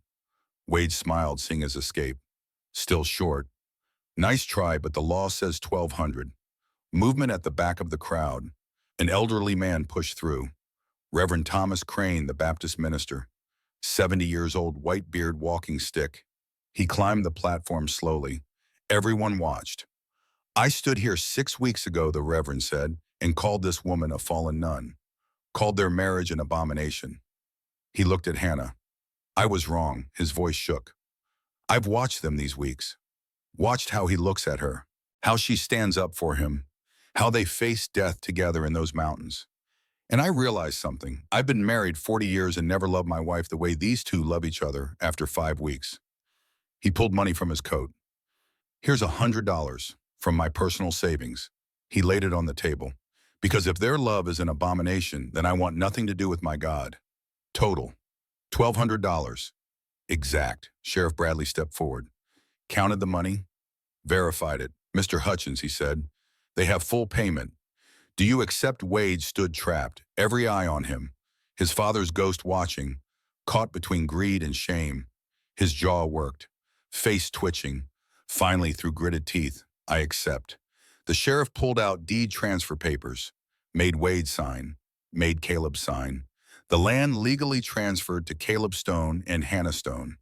Wade smiled, seeing his escape. Still short. Nice try, but the law says 1,200. Movement at the back of the crowd. An elderly man pushed through. Reverend Thomas Crane, the Baptist minister. 70 years old, white beard, walking stick. He climbed the platform slowly. Everyone watched. I stood here 6 weeks ago, the Reverend said, and called this woman a fallen nun. Called their marriage an abomination. He looked at Hannah. I was wrong, his voice shook. I've watched them these weeks. Watched how he looks at her. How she stands up for him. How they face death together in those mountains. And I realized something. I've been married 40 years and never loved my wife the way these two love each other after 5 weeks. He pulled money from his coat. Here's $100 from my personal savings. He laid it on the table. Because if their love is an abomination, then I want nothing to do with my God. Total. $1,200. Exact. Sheriff Bradley stepped forward. Counted the money. Verified it. Mr. Hutchins, he said, they have full payment. Do you accept? Wade stood trapped, every eye on him, his father's ghost watching, caught between greed and shame. His jaw worked, face twitching. Finally, through gritted teeth, I accept. The sheriff pulled out deed transfer papers, made Wade sign, made Caleb sign. The land legally transferred to Caleb Stone and Hannah Stone.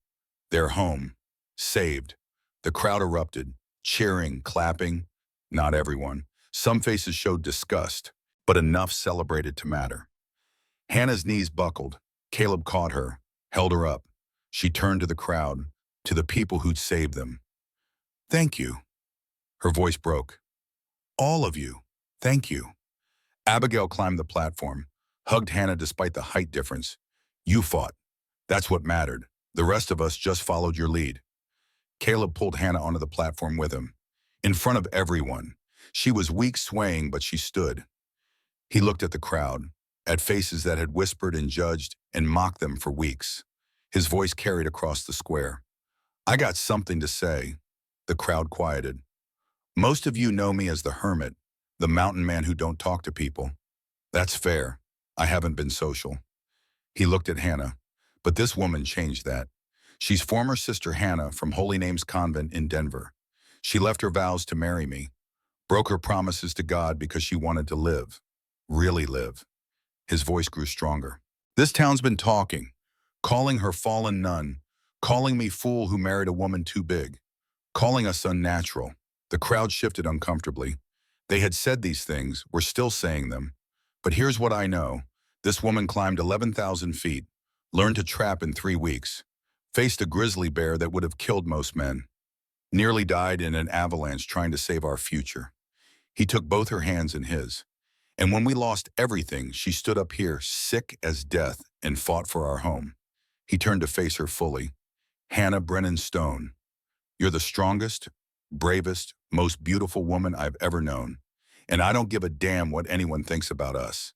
Their home, saved. The crowd erupted, cheering, clapping. Not everyone. Some faces showed disgust, but enough celebrated to matter. Hannah's knees buckled. Caleb caught her, held her up. She turned to the crowd, to the people who'd saved them. Thank you. Her voice broke. All of you, thank you. Abigail climbed the platform, hugged Hannah despite the height difference. You fought. That's what mattered. The rest of us just followed your lead. Caleb pulled Hannah onto the platform with him. In front of everyone. She was weak, swaying, but she stood. He looked at the crowd, at faces that had whispered and judged and mocked them for weeks. His voice carried across the square. I got something to say. The crowd quieted. Most of you know me as the hermit, the mountain man who don't talk to people. That's fair. I haven't been social. He looked at Hannah, but this woman changed that. She's former sister Hannah from Holy Names Convent in Denver. She left her vows to marry me, broke her promises to God because she wanted to live, really live. His voice grew stronger. This town's been talking, calling her fallen nun, calling me fool who married a woman too big, calling us unnatural. The crowd shifted uncomfortably. They had said these things, were still saying them. But here's what I know. This woman climbed 11,000 feet, learned to trap in 3 weeks, faced a grizzly bear that would have killed most men, nearly died in an avalanche trying to save our future. He took both her hands in his. And when we lost everything, she stood up here, sick as death, and fought for our home. He turned to face her fully. Hannah Brennan Stone, you're the strongest, bravest, most beautiful woman I've ever known. And I don't give a damn what anyone thinks about us.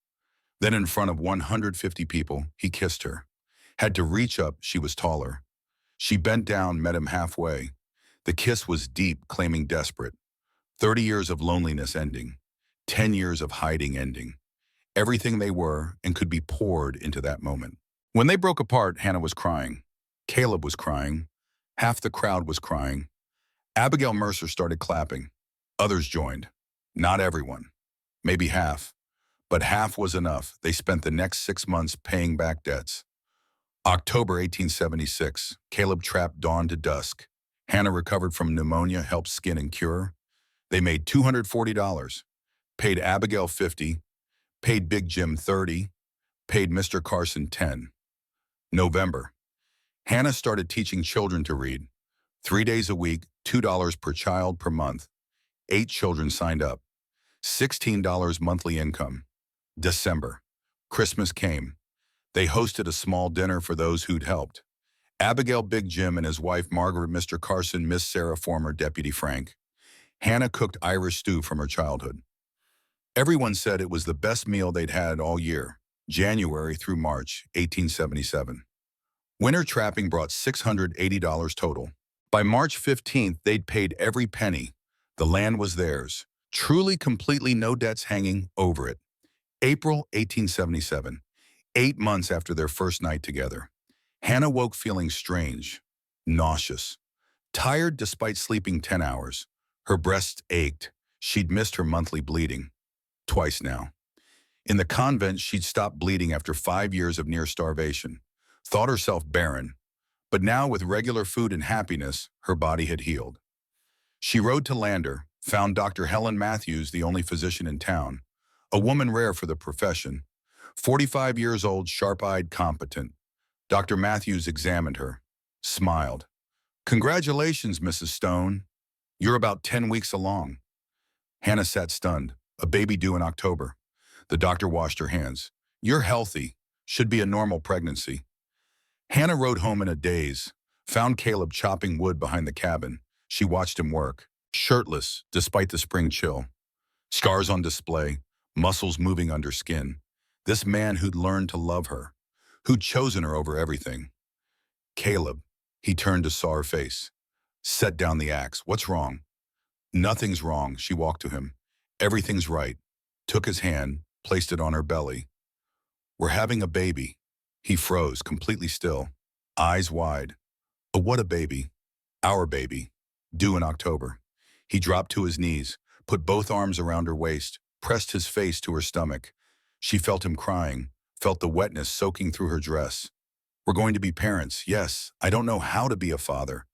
Then in front of 150 people, he kissed her. Had to reach up, she was taller. She bent down, met him halfway. The kiss was deep, claiming desperate. 30 years of loneliness ending. 10 years of hiding ending. Everything they were and could be poured into that moment. When they broke apart, Hannah was crying. Caleb was crying. Half the crowd was crying. Abigail Mercer started clapping. Others joined. Not everyone. Maybe half. But half was enough. They spent the next 6 months paying back debts. October 1876. Caleb trapped dawn to dusk. Hannah recovered from pneumonia, helped skin and cure. They made $240, paid Abigail $50, paid Big Jim $30, paid Mr. Carson $10. November. Hannah started teaching children to read. 3 days a week, $2 per child per month. 8 children signed up. $16 monthly income. December. Christmas came. They hosted a small dinner for those who'd helped. Abigail Big Jim and his wife Margaret, Mr. Carson, Miss Sarah, former Deputy Frank. Hannah cooked Irish stew from her childhood. Everyone said it was the best meal they'd had all year, January through March 1877. Winter trapping brought $680 total. By March 15th, they'd paid every penny. The land was theirs. Truly, completely, no debts hanging over it. April 1877, 8 months after their first night together. Hannah woke feeling strange, nauseous, tired despite sleeping 10 hours. Her breasts ached. She'd missed her monthly bleeding. Twice now. In the convent, she'd stopped bleeding after 5 years of near starvation. Thought herself barren. But now, with regular food and happiness, her body had healed. She rode to Lander, found Dr. Helen Matthews, the only physician in town, a woman rare for the profession. 45 years old, sharp-eyed, competent. Dr. Matthews examined her, smiled. "Congratulations, Mrs. Stone. You're about 10 weeks along." Hannah sat stunned, a baby due in October. The doctor washed her hands. "You're healthy. Should be a normal pregnancy." Hannah rode home in a daze, found Caleb chopping wood behind the cabin. She watched him work, shirtless despite the spring chill. Scars on display, muscles moving under skin. This man who'd learned to love her, who'd chosen her over everything. "Caleb," he turned to saw her face. "Set down the axe. What's wrong?" "Nothing's wrong," she walked to him. "Everything's right." Took his hand, placed it on her belly. "We're having a baby." He froze, completely still, eyes wide. What a baby. Our baby. Due in October. He dropped to his knees, put both arms around her waist, pressed his face to her stomach. She felt him crying, felt the wetness soaking through her dress. "We're going to be parents, yes. I don't know how to be a father."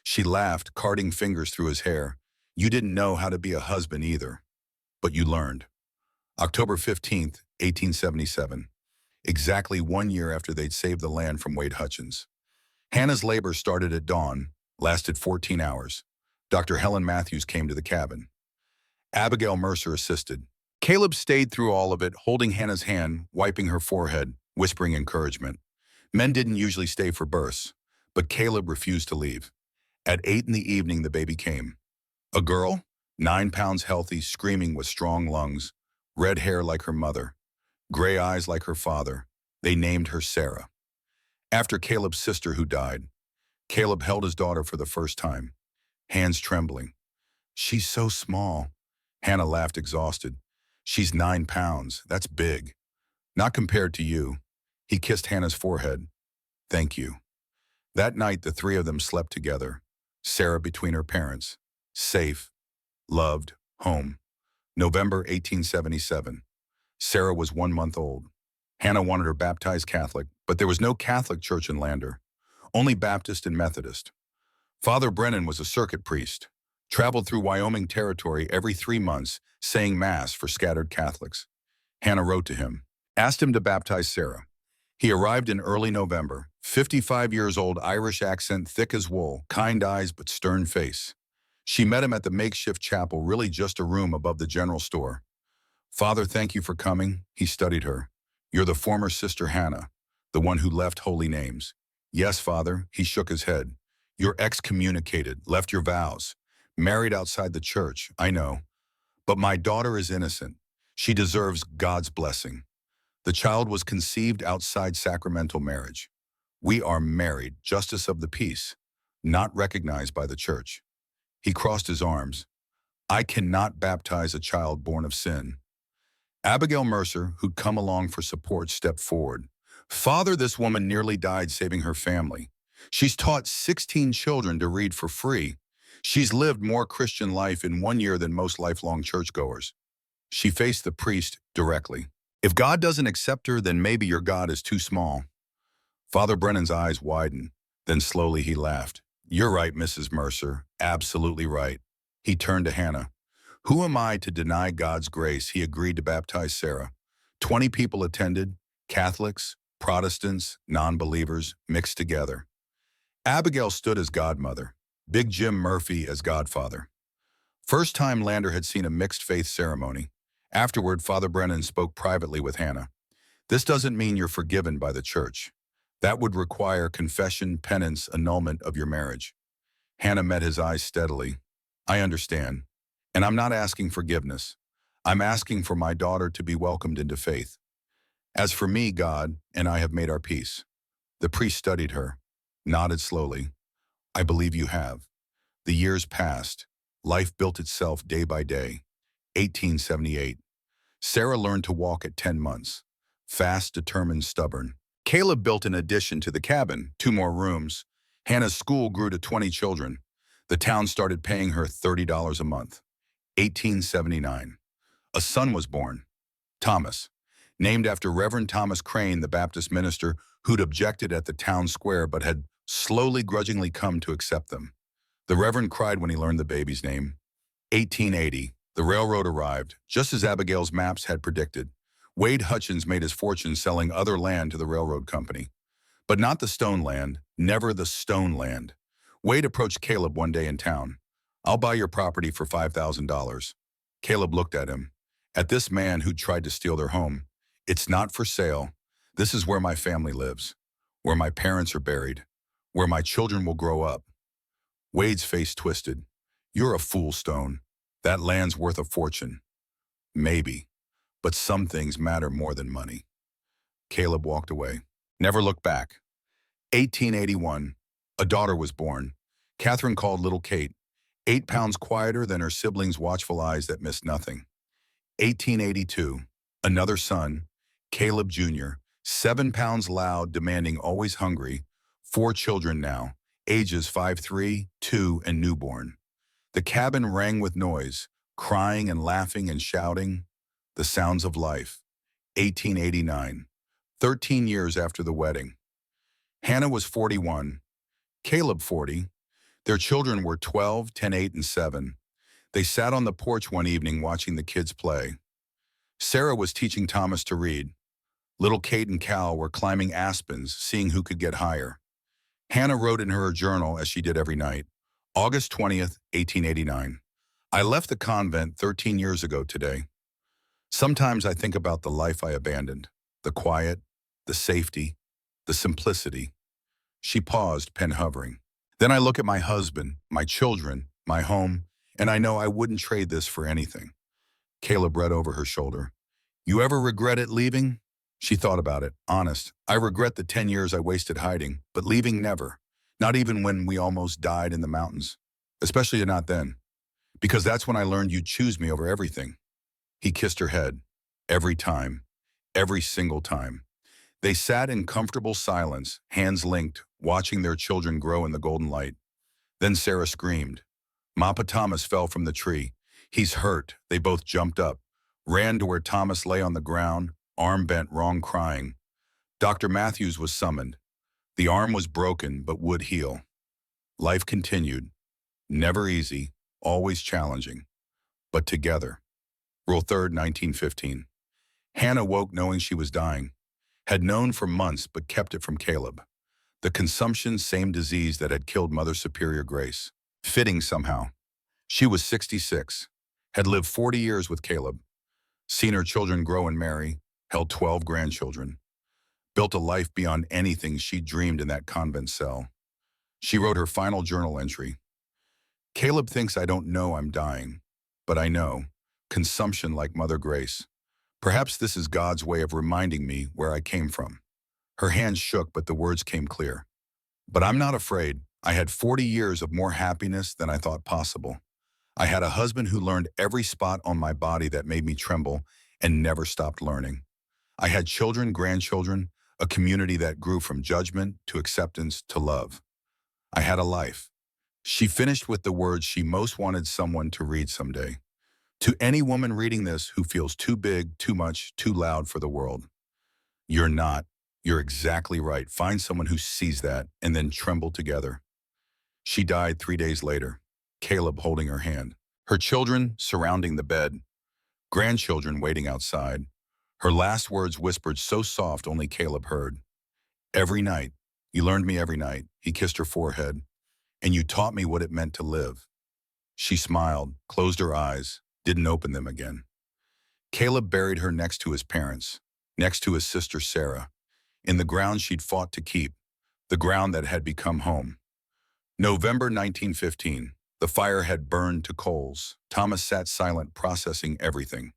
She laughed, carding fingers through his hair. "You didn't know how to be a husband either. But you learned." October 15th, 1877. Exactly 1 year after they'd saved the land from Wade Hutchins. Hannah's labor started at dawn, lasted 14 hours. Dr. Helen Matthews came to the cabin. Abigail Mercer assisted. Caleb stayed through all of it, holding Hannah's hand, wiping her forehead, whispering encouragement. Men didn't usually stay for births, but Caleb refused to leave. At 8 in the evening, the baby came. A girl, 9 pounds healthy, screaming with strong lungs, red hair like her mother, gray eyes like her father. They named her Sarah. After Caleb's sister who died, Caleb held his daughter for the first time, hands trembling. "She's so small." Hannah laughed, exhausted. "She's 9 pounds. That's big. Not compared to you." He kissed Hannah's forehead. "Thank you." That night, the three of them slept together, Sarah between her parents, safe, loved, home. November 1877. Sarah was 1 month old. Hannah wanted her baptized Catholic, but there was no Catholic church in Lander, only Baptist and Methodist. Father Brennan was a circuit priest, traveled through Wyoming territory every 3 months, saying Mass for scattered Catholics. Hannah wrote to him, asked him to baptize Sarah. He arrived in early November, 55 years old, Irish accent, thick as wool, kind eyes but stern face. She met him at the makeshift chapel, really just a room above the general store. "Father, thank you for coming." He studied her. "You're the former Sister Hannah, the one who left holy names." "Yes, Father." He shook his head. "You're excommunicated, left your vows, married outside the church, I know. But my daughter is innocent. She deserves God's blessing. The child was conceived outside sacramental marriage. We are married, justice of the peace, not recognized by the church." He crossed his arms. "I cannot baptize a child born of sin." Abigail Mercer, who'd come along for support, stepped forward. "Father, this woman nearly died saving her family. She's taught 16 children to read for free. She's lived more Christian life in 1 year than most lifelong churchgoers." She faced the priest directly. "If God doesn't accept her, then maybe your God is too small." Father Brennan's eyes widened. Then slowly he laughed. "You're right, Mrs. Mercer. Absolutely right." He turned to Hannah. Who am I to deny God's grace? He agreed to baptize Sarah. 20 people attended, Catholics, Protestants, non-believers, mixed together. Abigail stood as godmother, Big Jim Murphy as godfather. First time Lander had seen a mixed faith ceremony. Afterward, Father Brennan spoke privately with Hannah. This doesn't mean you're forgiven by the church. That would require confession, penance, annulment of your marriage. Hannah met his eyes steadily. I understand. And I'm not asking forgiveness. I'm asking for my daughter to be welcomed into faith. As for me, God and I have made our peace. The priest studied her, nodded slowly. I believe you have. The years passed. Life built itself day by day. 1878. Sarah learned to walk at 10 months. Fast, determined, stubborn. Caleb built an addition to the cabin, 2 more rooms. Hannah's school grew to 20 children. The town started paying her $30 a month. 1879. A son was born, Thomas, named after Reverend Thomas Crane, the Baptist minister who'd objected at the town square but had slowly grudgingly come to accept them. The Reverend cried when he learned the baby's name. 1880. The railroad arrived, just as Abigail's maps had predicted. Wade Hutchins made his fortune selling other land to the railroad company. But not the stone land, never the stone land. Wade approached Caleb one day in town. I'll buy your property for $5,000. Caleb looked at him. At this man who'd tried to steal their home. It's not for sale. This is where my family lives, where my parents are buried, where my children will grow up. Wade's face twisted. You're a fool, Stone. That land's worth a fortune. Maybe, but some things matter more than money. Caleb walked away. Never looked back. 1881. A daughter was born. Catherine called little Kate, 8 pounds quieter than her siblings' watchful eyes that missed nothing. 1882. Another son, Caleb Jr., 7 pounds loud, demanding, always hungry. 4 children now, ages 5, 3, 2, and newborn. The cabin rang with noise, crying and laughing and shouting. The sounds of life. 1889. 13 years after the wedding. Hannah was 41. Caleb 40. Their children were 12, 10, 8, and 7. They sat on the porch one evening watching the kids play. Sarah was teaching Thomas to read. Little Kate and Cal were climbing aspens, seeing who could get higher. Hannah wrote in her journal, as she did every night, August 20th, 1889. I left the convent 13 years ago today. Sometimes I think about the life I abandoned, the quiet, the safety, the simplicity. She paused, pen hovering. Then I look at my husband, my children, my home, and I know I wouldn't trade this for anything. Caleb read over her shoulder. You ever regret it leaving? She thought about it, honest. I regret the 10 years I wasted hiding, but leaving never. Not even when we almost died in the mountains. Especially not then. Because that's when I learned you'd choose me over everything. He kissed her head. Every time. Every single time. They sat in comfortable silence, hands linked, watching their children grow in the golden light. Then Sarah screamed. Mappa Thomas fell from the tree. He's hurt. They both jumped up, ran to where Thomas lay on the ground, arm bent wrong, crying. Dr. Matthews was summoned. The arm was broken, but would heal. Life continued. Never easy, always challenging. But together. Rule 3rd, 1915. Hannah woke knowing she was dying. Had known for months, but kept it from Caleb. The consumption, same disease that had killed Mother Superior Grace. Fitting somehow. She was 66. Had lived 40 years with Caleb. Seen her children grow and marry. Held 12 grandchildren. Built a life beyond anything she dreamed in that convent cell. She wrote her final journal entry. Caleb thinks I don't know I'm dying, but I know. Consumption like Mother Grace. Perhaps this is God's way of reminding me where I came from. Her hands shook, but the words came clear. But I'm not afraid. I had 40 years of more happiness than I thought possible. I had a husband who learned every spot on my body that made me tremble and never stopped learning. I had children, grandchildren, a community that grew from judgment to acceptance to love. I had a life. She finished with the words she most wanted someone to read someday. To any woman reading this who feels too big, too much, too loud for the world. You're not. You're exactly right. Find someone who sees that and then tremble together. She died 3 days later, Caleb holding her hand. Her children surrounding the bed, grandchildren waiting outside. Her last words whispered so soft only Caleb heard. Every night, you learned me every night. He kissed her forehead. And you taught me what it meant to live. She smiled, closed her eyes, didn't open them again. Caleb buried her next to his parents, next to his sister Sarah, in the ground she'd fought to keep, the ground that had become home. November 1915. The fire had burned to coals. Thomas sat silent, processing everything.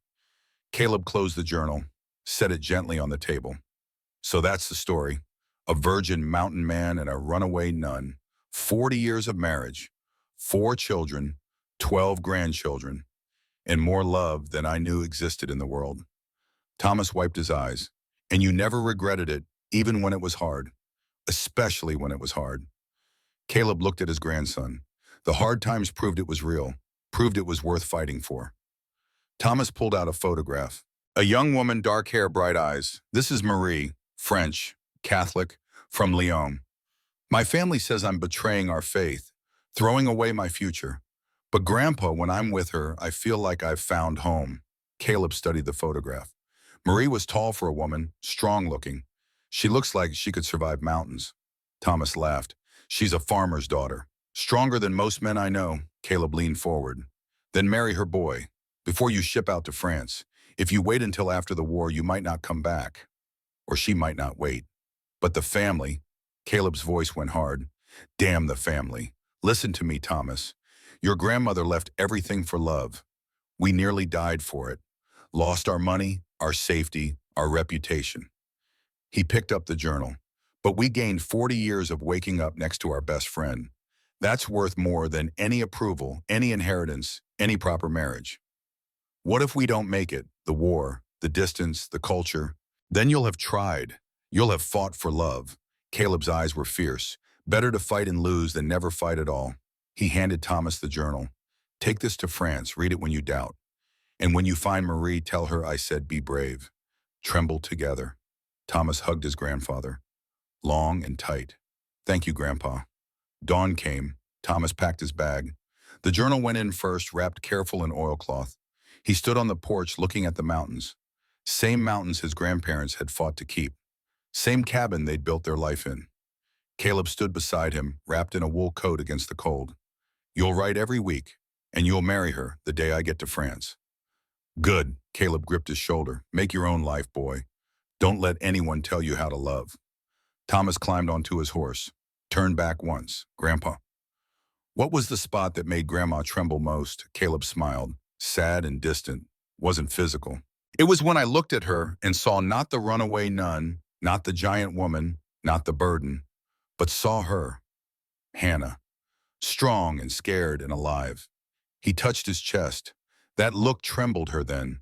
Caleb closed the journal, set it gently on the table. So that's the story. A virgin mountain man and a runaway nun. 40 years of marriage, 4 children, 12 grandchildren, and more love than I knew existed in the world. Thomas wiped his eyes. And you never regretted it, even when it was hard. Especially when it was hard. Caleb looked at his grandson. The hard times proved it was real, proved it was worth fighting for. Thomas pulled out a photograph. A young woman, dark hair, bright eyes. This is Marie, French, Catholic, from Lyon. My family says I'm betraying our faith, throwing away my future. But Grandpa, when I'm with her, I feel like I've found home. Caleb studied the photograph. Marie was tall for a woman, strong-looking. She looks like she could survive mountains. Thomas laughed. She's a farmer's daughter. Stronger than most men I know. Caleb leaned forward. Then marry her boy, before you ship out to France. If you wait until after the war, you might not come back. Or she might not wait. But the family, Caleb's voice went hard. Damn the family. Listen to me, Thomas. Your grandmother left everything for love. We nearly died for it. Lost our money, our safety, our reputation. He picked up the journal. But we gained 40 years of waking up next to our best friend. That's worth more than any approval, any inheritance, any proper marriage. What if we don't make it? The war, the distance, the culture. Then you'll have tried. You'll have fought for love. Caleb's eyes were fierce. Better to fight and lose than never fight at all. He handed Thomas the journal. Take this to France. Read it when you doubt. And when you find Marie, tell her I said be brave. Tremble together. Thomas hugged his grandfather. Long and tight. Thank you, Grandpa. Dawn came. Thomas packed his bag. The journal went in first, wrapped careful in oilcloth. He stood on the porch looking at the mountains. Same mountains his grandparents had fought to keep. Same cabin they'd built their life in. Caleb stood beside him, wrapped in a wool coat against the cold. You'll write every week, and you'll marry her the day I get to France. Good. Caleb gripped his shoulder. Make your own life, boy. Don't let anyone tell you how to love. Thomas climbed onto his horse. Turned back once. Grandpa. What was the spot that made Grandma tremble most? Caleb smiled. Sad and distant. Wasn't physical. It was when I looked at her and saw not the runaway nun, not the giant woman, not the burden, but saw her, Hannah, strong and scared and alive. He touched his chest. That look trembled her then.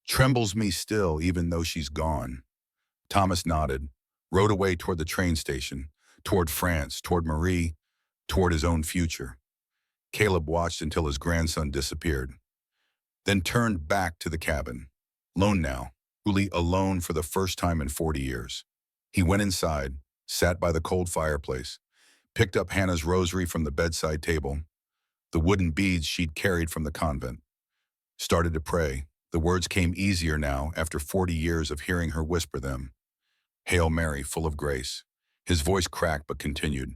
Trembles me still, even though she's gone. Thomas nodded, rode away toward the train station, toward France, toward Marie, toward his own future. Caleb watched until his grandson disappeared, then turned back to the cabin. Alone now, truly alone for the first time in 40 years. He went inside, sat by the cold fireplace, picked up Hannah's rosary from the bedside table, the wooden beads she'd carried from the convent. Started to pray. The words came easier now after 40 years of hearing her whisper them. Hail Mary, full of grace. His voice cracked but continued.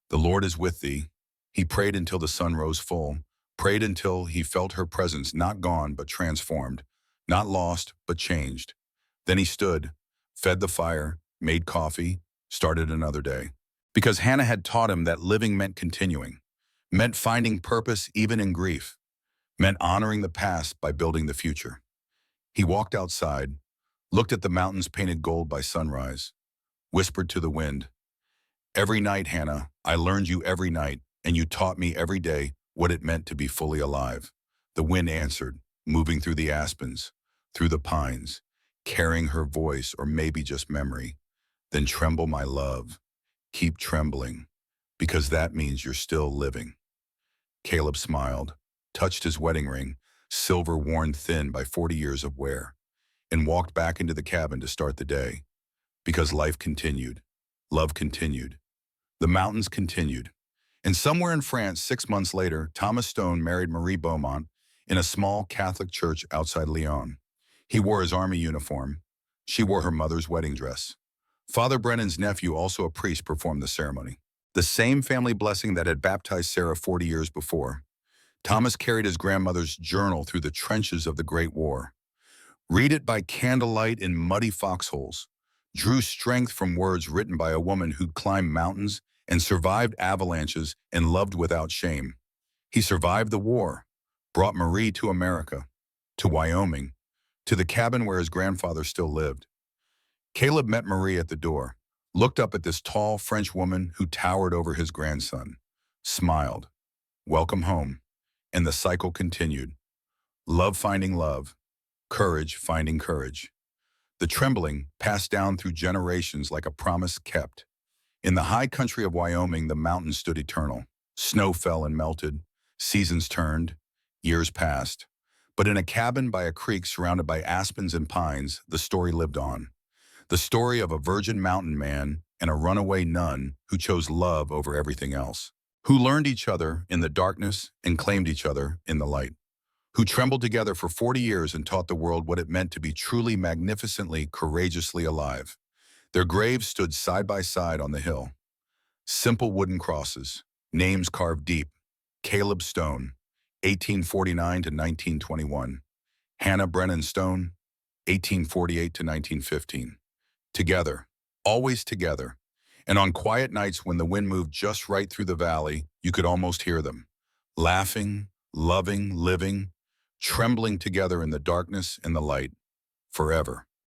The Lord is with thee. He prayed until the sun rose full, prayed until he felt her presence not gone but transformed, not lost but changed. Then he stood, fed the fire, made coffee, started another day. Because Hannah had taught him that living meant continuing, meant finding purpose even in grief, meant honoring the past by building the future. He walked outside, looked at the mountains painted gold by sunrise, whispered to the wind, Every night, Hannah, I learned you every night, and you taught me every day what it meant to be fully alive. The wind answered, moving through the aspens, through the pines, carrying her voice or maybe just memory. Then tremble, my love. Keep trembling, because that means you're still living. Caleb smiled, touched his wedding ring, silver worn thin by 40 years of wear, and walked back into the cabin to start the day. Because life continued, love continued, the mountains continued. And somewhere in France, 6 months later, Thomas Stone married Marie Beaumont, in a small Catholic church outside Lyon. He wore his army uniform. She wore her mother's wedding dress. Father Brennan's nephew, also a priest, performed the ceremony. The same family blessing that had baptized Sarah 40 years before. Thomas carried his grandmother's journal through the trenches of the Great War. Read it by candlelight in muddy foxholes. Drew strength from words written by a woman who'd climbed mountains and survived avalanches and loved without shame. He survived the war, brought Marie to America, to Wyoming, to the cabin where his grandfather still lived. Caleb met Marie at the door, looked up at this tall French woman who towered over his grandson, smiled, "Welcome home," and the cycle continued. Love finding love, courage finding courage. The trembling passed down through generations like a promise kept. In the high country of Wyoming, the mountains stood eternal. Snow fell and melted, seasons turned, years passed. But in a cabin by a creek surrounded by aspens and pines, the story lived on. The story of a virgin mountain man and a runaway nun who chose love over everything else, who learned each other in the darkness and claimed each other in the light, who trembled together for 40 years and taught the world what it meant to be truly magnificently, courageously alive. Their graves stood side by side on the hill. Simple wooden crosses, names carved deep. Caleb Stone, 1849 to 1921. Hannah Brennan Stone, 1848 to 1915. Together, always together. And on quiet nights when the wind moved just right through the valley, you could almost hear them, laughing, loving, living, trembling together in the darkness and the light, forever.